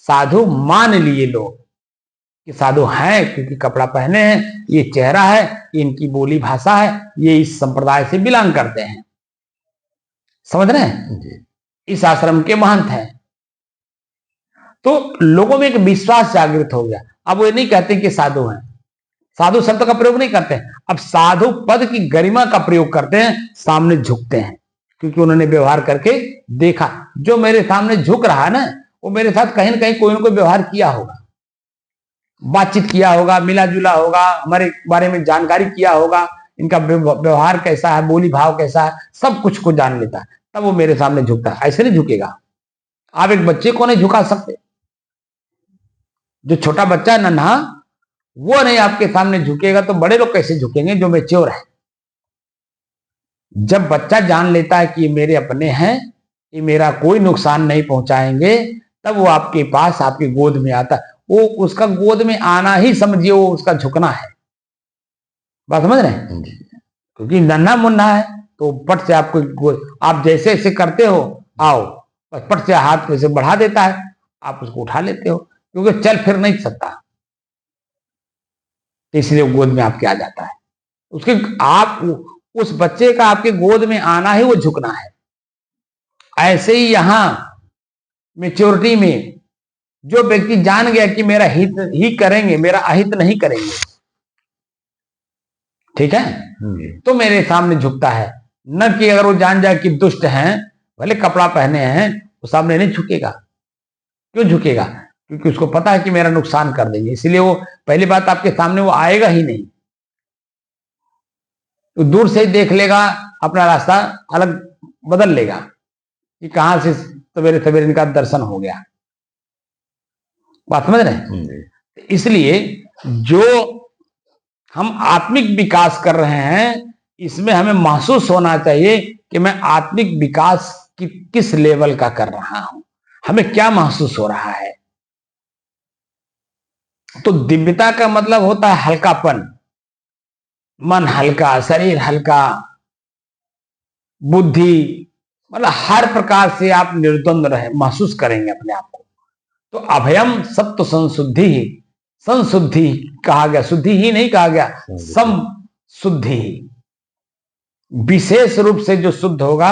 साधु मान लिए लोग कि साधु हैं, क्योंकि कपड़ा पहने हैं, ये चेहरा है, इनकी बोली भाषा है, ये इस संप्रदाय से बिलोंग करते हैं। समझ रहे हैं? इस आश्रम के महंत हैं। तो लोगों में एक विश्वास जागृत हो गया। अब वो नहीं कहते कि साधु हैं, साधु शब्द का प्रयोग नहीं करते हैं, अब साधु पद की गरिमा का प्रयोग करते हैं, सामने झुकते हैं, क्योंकि उन्होंने व्यवहार करके देखा। जो मेरे सामने झुक रहा है ना, वो मेरे साथ कहीं ना कहीं कोई ना कोई व्यवहार किया होगा, बातचीत किया होगा, मिला जुला होगा, हमारे बारे में जानकारी किया होगा, इनका व्यवहार कैसा है, बोली भाव कैसा है, सब कुछ को जान लेता है, तब वो मेरे सामने झुकता है। ऐसे नहीं झुकेगा। आप एक बच्चे को नहीं झुका सकते। जो छोटा बच्चा है नन्हा, वो नहीं आपके सामने झुकेगा, तो बड़े लोग कैसे झुकेंगे जो मैच्योर है? जब बच्चा जान लेता है कि ये मेरे अपने हैं, ये मेरा कोई नुकसान नहीं पहुंचाएंगे, तब वो आपके पास, आपकी गोद में आता है। वो उसका गोद में आना ही समझिए वो उसका झुकना है। बात समझ रहे हैं? क्योंकि नन्हा मुन्ना है तो पट से आपको, आप जैसे ऐसे करते हो, आओ, बस पट से हाथ वैसे बढ़ा देता है, आप उसको उठा लेते हो, क्योंकि चल फिर नहीं सकता, इसलिए गोद में आपके आ जाता है। उसके आप उस बच्चे का आपके गोद में आना ही वो झुकना है। ऐसे ही यहां मेच्योरिटी में जो व्यक्ति जान गया कि मेरा हित ही करेंगे, मेरा अहित नहीं करेंगे, ठीक है, तो मेरे सामने झुकता है। न कि अगर वो जान जाए कि दुष्ट हैं, भले कपड़ा पहने हैं, वो सामने नहीं झुकेगा। क्यों झुकेगा? क्योंकि उसको पता है कि मेरा नुकसान कर देंगे, इसलिए वो पहली बात आपके सामने वो आएगा ही नहीं। तो दूर से ही देख लेगा, अपना रास्ता अलग बदल लेगा कि कहां से सवेरे सवेरे इनका दर्शन हो गया। बात समझ रहे हैं? इसलिए जो हम आत्मिक विकास कर रहे हैं, इसमें हमें महसूस होना चाहिए कि मैं आत्मिक विकास किस लेवल का कर रहा हूं, हमें क्या महसूस हो रहा है। तो दिव्यता का मतलब होता है हल्कापन, मन हल्का, शरीर हल्का, बुद्धि, मतलब हर प्रकार से आप निर्द्वंद रहे महसूस करेंगे अपने आप को। तो अभयम सत्व संशुद्धि ही, संशुद्धि कहा गया, शुद्धि ही नहीं कहा गया, सम शुद्धि ही। विशेष रूप से जो शुद्ध होगा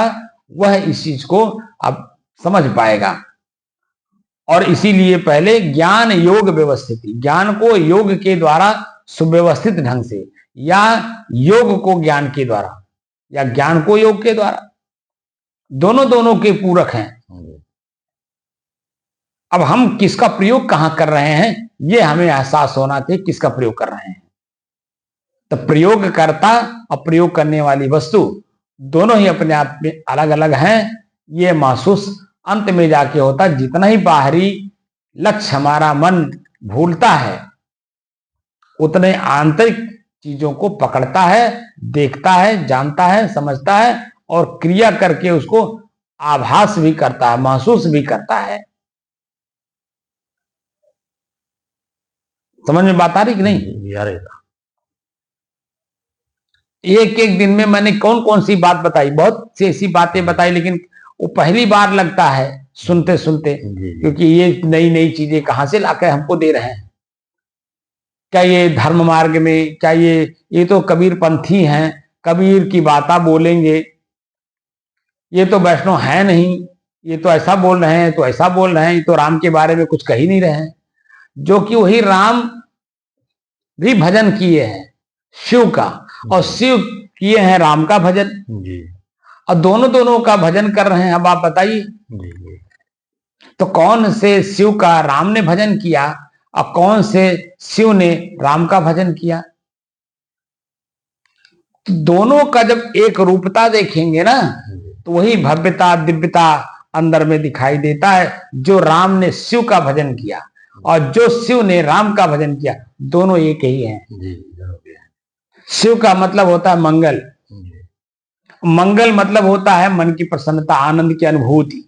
वह इस चीज को अब समझ पाएगा। और इसीलिए पहले ज्ञान योग व्यवस्थिति, ज्ञान को योग के द्वारा सुव्यवस्थित ढंग से, या योग को ज्ञान के द्वारा, या ज्ञान को योग के द्वारा, दोनों के पूरक हैं। अब हम किसका प्रयोग कहां कर रहे हैं ये हमें एहसास होना चाहिए, किसका प्रयोग कर रहे हैं। तो प्रयोगकर्ता और प्रयोग करने वाली वस्तु दोनों ही अपने आप में अलग अलग हैं। ये महसूस अंत में जाके होता, जितना ही बाहरी लक्ष्य हमारा मन भूलता है उतने आंतरिक चीजों को पकड़ता है, देखता है, जानता है, समझता है और क्रिया करके उसको आभास भी करता है, महसूस भी करता है। समझ में बात आ रही कि नहीं? एक एक दिन में मैंने कौन कौन सी बात बताई, बहुत सी ऐसी बातें बताई, लेकिन वो पहली बार लगता है सुनते सुनते, क्योंकि ये नई नई चीजें कहां से लाकर हमको दे रहे हैं। क्या ये धर्म मार्ग में, क्या ये तो कबीर पंथी हैं, कबीर की बातें बोलेंगे, ये तो वैष्णव है नहीं, ये तो ऐसा बोल रहे हैं, तो ऐसा बोल रहे हैं, ये तो राम के बारे में कुछ कह ही नहीं रहे हैं। जो कि वही राम भी भजन किए हैं शिव का, और शिव किए हैं राम का भजन, और दोनों का भजन कर रहे हैं। अब आप बताइए, तो कौन से शिव का राम ने भजन किया और कौन से शिव ने राम का भजन किया? तो दोनों का जब एक रूपता देखेंगे ना, तो वही भव्यता दिव्यता अंदर में दिखाई देता है। जो राम ने शिव का भजन किया और जो शिव ने राम का भजन किया, दोनों एक ही हैं। शिव का मतलब होता है मंगल, मंगल मतलब होता है मन की प्रसन्नता, आनंद की अनुभूति,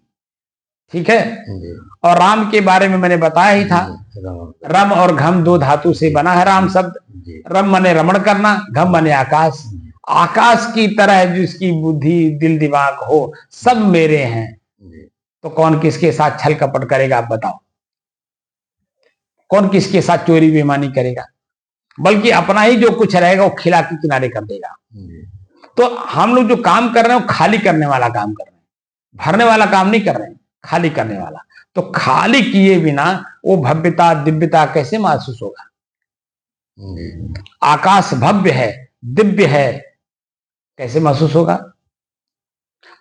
ठीक है। और राम के बारे में मैंने बताया ही था, रम और घम दो धातु से बना है राम शब्द। रम माने रमण करना, घम माने आकाश। आकाश की तरह जिसकी बुद्धि दिल दिमाग हो, सब मेरे हैं। तो कौन किसके साथ छल कपट करेगा आप बताओ? कौन किसके साथ चोरी बेईमानी करेगा? बल्कि अपना ही जो कुछ रहेगा वो खिला के किनारे कर देगा। तो हम लोग जो काम कर रहे हैं वो खाली करने वाला काम कर रहे हैं, भरने वाला काम नहीं कर रहे हैं, खाली करने वाला। तो खाली किए बिना वो भव्यता दिव्यता कैसे महसूस होगा? आकाश भव्य है, दिव्य है, कैसे महसूस होगा?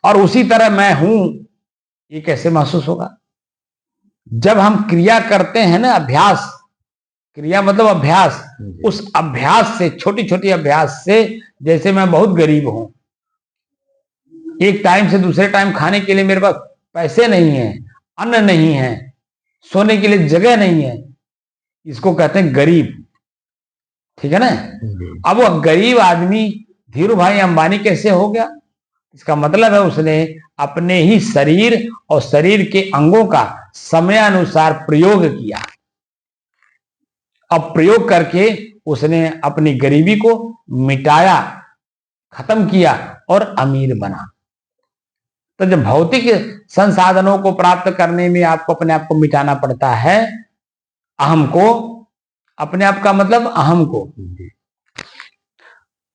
और उसी तरह मैं हूं, ये कैसे महसूस होगा? जब हम क्रिया करते हैं ना, अभ्यास, क्रिया मतलब अभ्यास, उस अभ्यास से, छोटी छोटी अभ्यास से, जैसे मैं बहुत गरीब हूं, एक टाइम से दूसरे टाइम खाने के लिए मेरे पास पैसे नहीं है, अन्न नहीं है, सोने के लिए जगह नहीं है, इसको कहते हैं गरीब, ठीक है ना। अब वो गरीब आदमी धीरू भाई अंबानी कैसे हो गया? इसका मतलब है उसने अपने ही शरीर और शरीर के अंगों का समयानुसार प्रयोग किया। अब प्रयोग करके उसने अपनी गरीबी को मिटाया, खत्म किया और अमीर बना। तो जब भौतिक संसाधनों को प्राप्त करने में आपको अपने आप को मिटाना पड़ता है, अहम को, अपने आप का मतलब अहम को,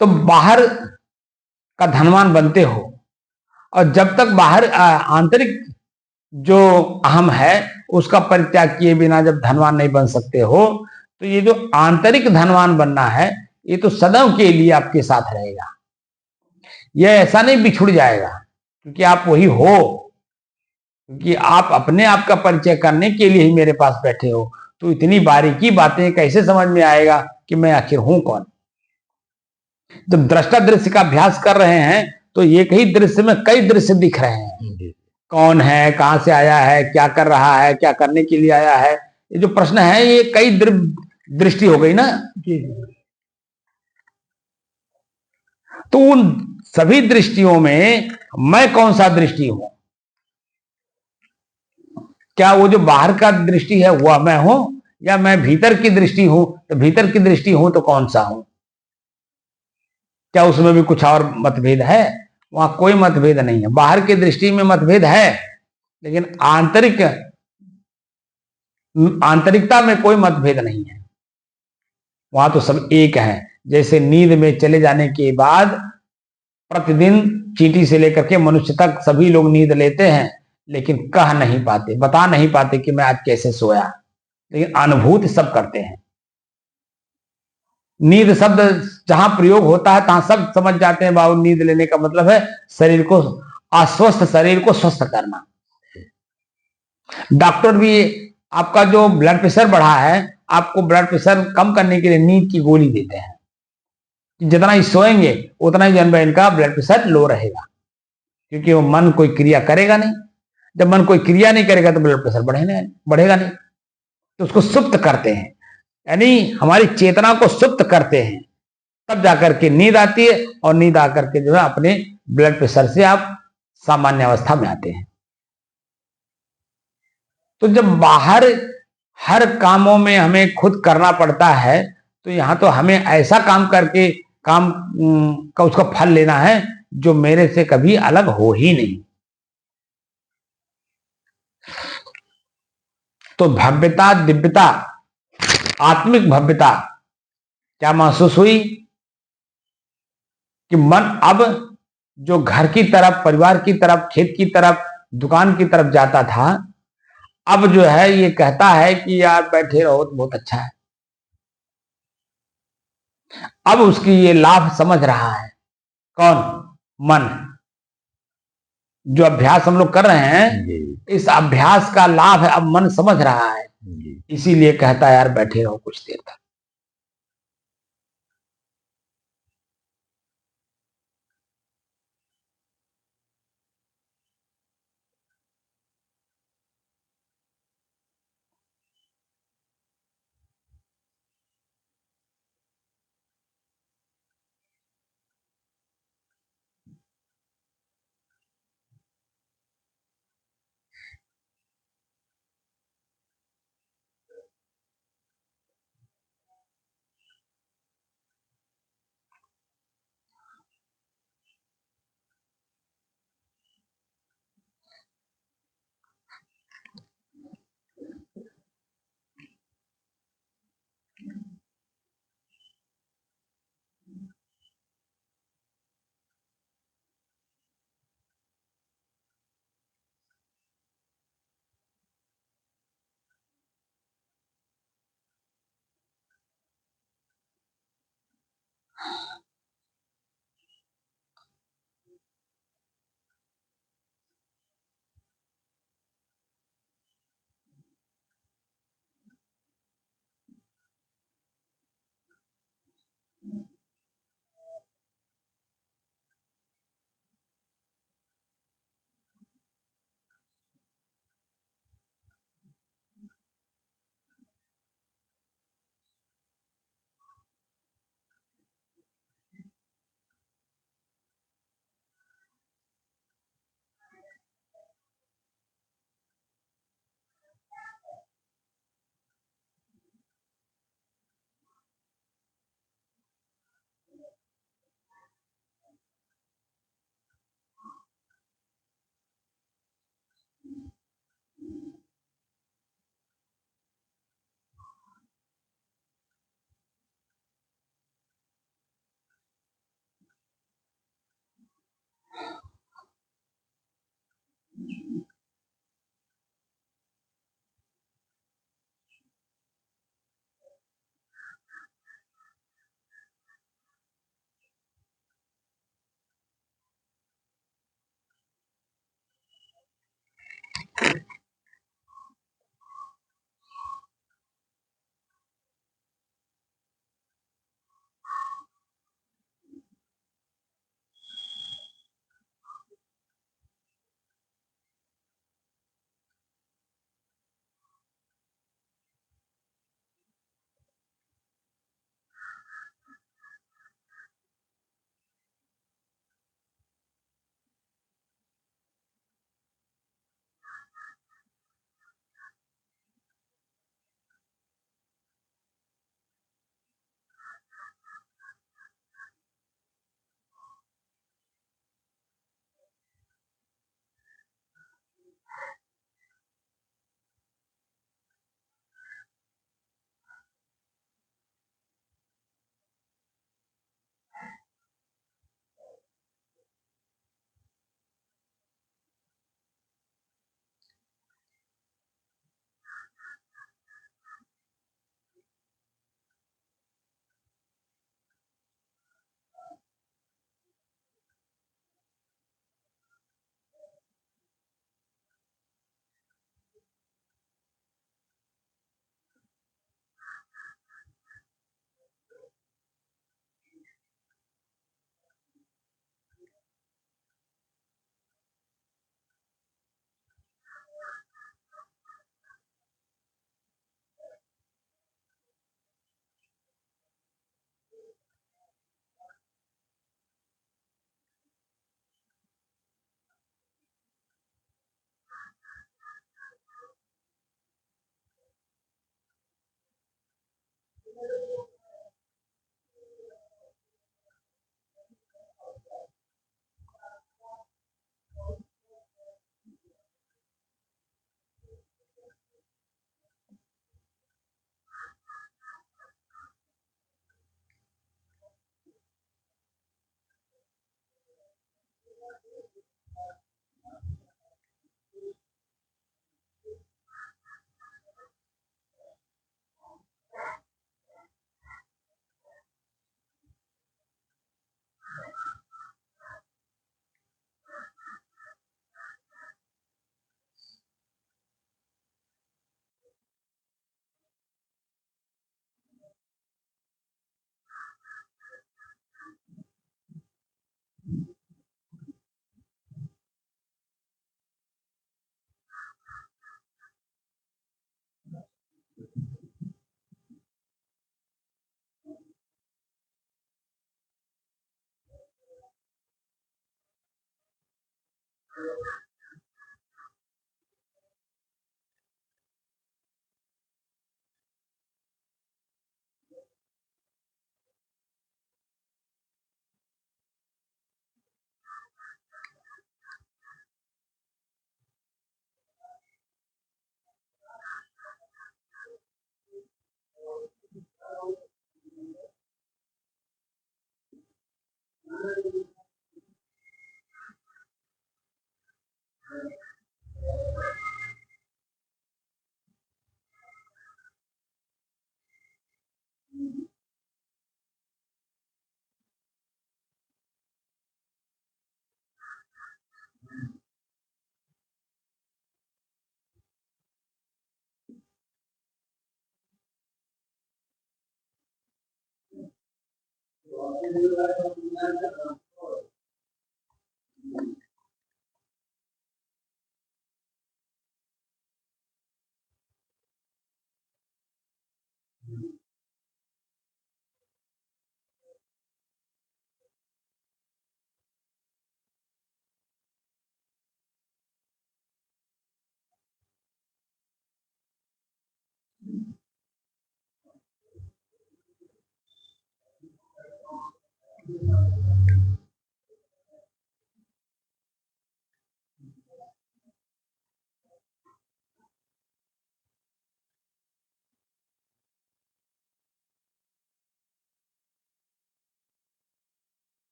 तो बाहर का धनवान बनते हो। और जब तक बाहर आंतरिक जो अहम है उसका परित्याग किए बिना जब धनवान नहीं बन सकते हो, तो ये जो आंतरिक धनवान बनना है ये तो सदैव के लिए आपके साथ रहेगा। ये ऐसा नहीं बिछुड़ जाएगा, क्योंकि आप वही हो, क्योंकि आप अपने आप का परिचय करने के लिए ही मेरे पास बैठे हो। तो इतनी बारीकी बातें कैसे समझ में आएगा कि मैं आखिर हूं कौन? जब दृष्टा दृश्य का अभ्यास कर रहे हैं तो एक ही दृश्य में कई दृश्य दिख रहे हैं। कौन है, कहां से आया है, क्या कर रहा है, क्या करने के लिए आया है, ये जो प्रश्न है ये कई दृष्टि हो गई ना। तो उन सभी दृष्टियों में मैं कौन सा दृष्टि हूं? क्या वो जो बाहर का दृष्टि है वह मैं हूं, या मैं भीतर की दृष्टि हूं? तो भीतर की दृष्टि हूं तो कौन सा हूं? क्या उसमें भी कुछ और मतभेद है? वहां कोई मतभेद नहीं है। बाहर की दृष्टि में मतभेद है, लेकिन आंतरिकता में कोई मतभेद नहीं है। वहां तो सब एक है। जैसे नींद में चले जाने के बाद प्रतिदिन चींटी से लेकर के मनुष्य तक सभी लोग नींद लेते हैं, लेकिन कह नहीं पाते, बता नहीं पाते कि मैं आज कैसे सोया, लेकिन अनुभूति सब करते हैं। नींद शब्द जहां प्रयोग होता है तहां सब समझ जाते हैं बाबू नींद लेने का मतलब है शरीर को, अस्वस्थ शरीर को स्वस्थ करना। डॉक्टर भी आपका जो ब्लड प्रेशर बढ़ा है, आपको ब्लड प्रेशर कम करने के लिए नींद की गोली देते हैं कि जितना ही सोएंगे उतना ही जन इनका ब्लड प्रेशर लो रहेगा, क्योंकि वो मन कोई क्रिया करेगा नहीं। जब मन कोई क्रिया नहीं करेगा तो ब्लड प्रेशर बढ़ेगा नहीं। तो उसको सुप्त करते हैं, यानी हमारी चेतना को सुप्त करते हैं, तब जाकर के नींद आती है, और नींद आकर के जो है अपने ब्लड प्रेशर से आप सामान्य अवस्था में आते हैं। तो जब बाहर हर कामों में हमें खुद करना पड़ता है, तो यहां तो हमें ऐसा काम करके काम का उसका फल लेना है जो मेरे से कभी अलग हो ही नहीं। तो भव्यता, दिव्यता, आत्मिक भव्यता क्या महसूस हुई कि मन अब जो घर की तरफ, परिवार की तरफ, खेत की तरफ, दुकान की तरफ जाता था, अब जो है ये कहता है कि यार बैठे रहो तो बहुत अच्छा है। अब उसकी ये लाभ समझ रहा है। कौन? मन। जो अभ्यास हम लोग कर रहे हैं, इस अभ्यास का लाभ है, अब मन समझ रहा है, इसीलिए कहता है यार बैठे रहो कुछ देर तक।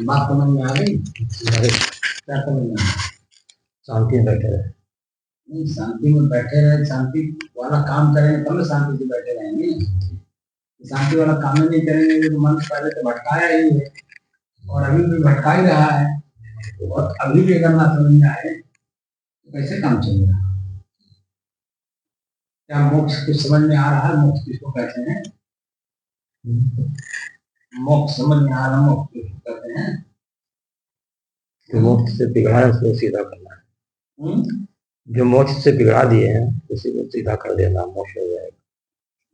बात समझ में आ गई? क्या समझ में आ? शांति में बैठे रहे। नहीं, शांति में बैठे रहे, शांति वाला काम करेंगे तब ना शांति से बैठे रहेंगे। शांति वाला काम ही नहीं करेंगे तो मन पहले तो भटकाया ही है और अभी भी भटका ही रहा है, और अभी भी अगर ना समझ में आए तो कैसे काम चलेगा? क्या मोक्ष कुछ समझ में आ रहा है? मोक्ष किसको कहते हैं? मोक्ष समझ में आ रहा, मोक्ष किसको कहते हैं? जो मोक्ष से बिगड़ा है उसको सीधा करना है। जो मोक्ष से बिगड़ा दिए हैं उसी को सीधा कर देना, मोक्ष हो जाएगा।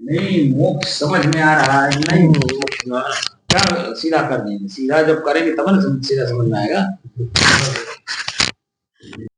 नहीं, मोक्ष समझ में आ रहा है नहीं? मोक्ष क्या सीधा कर देंगे? सीधा जब करेंगे तब ना सीधा समझ में आएगा।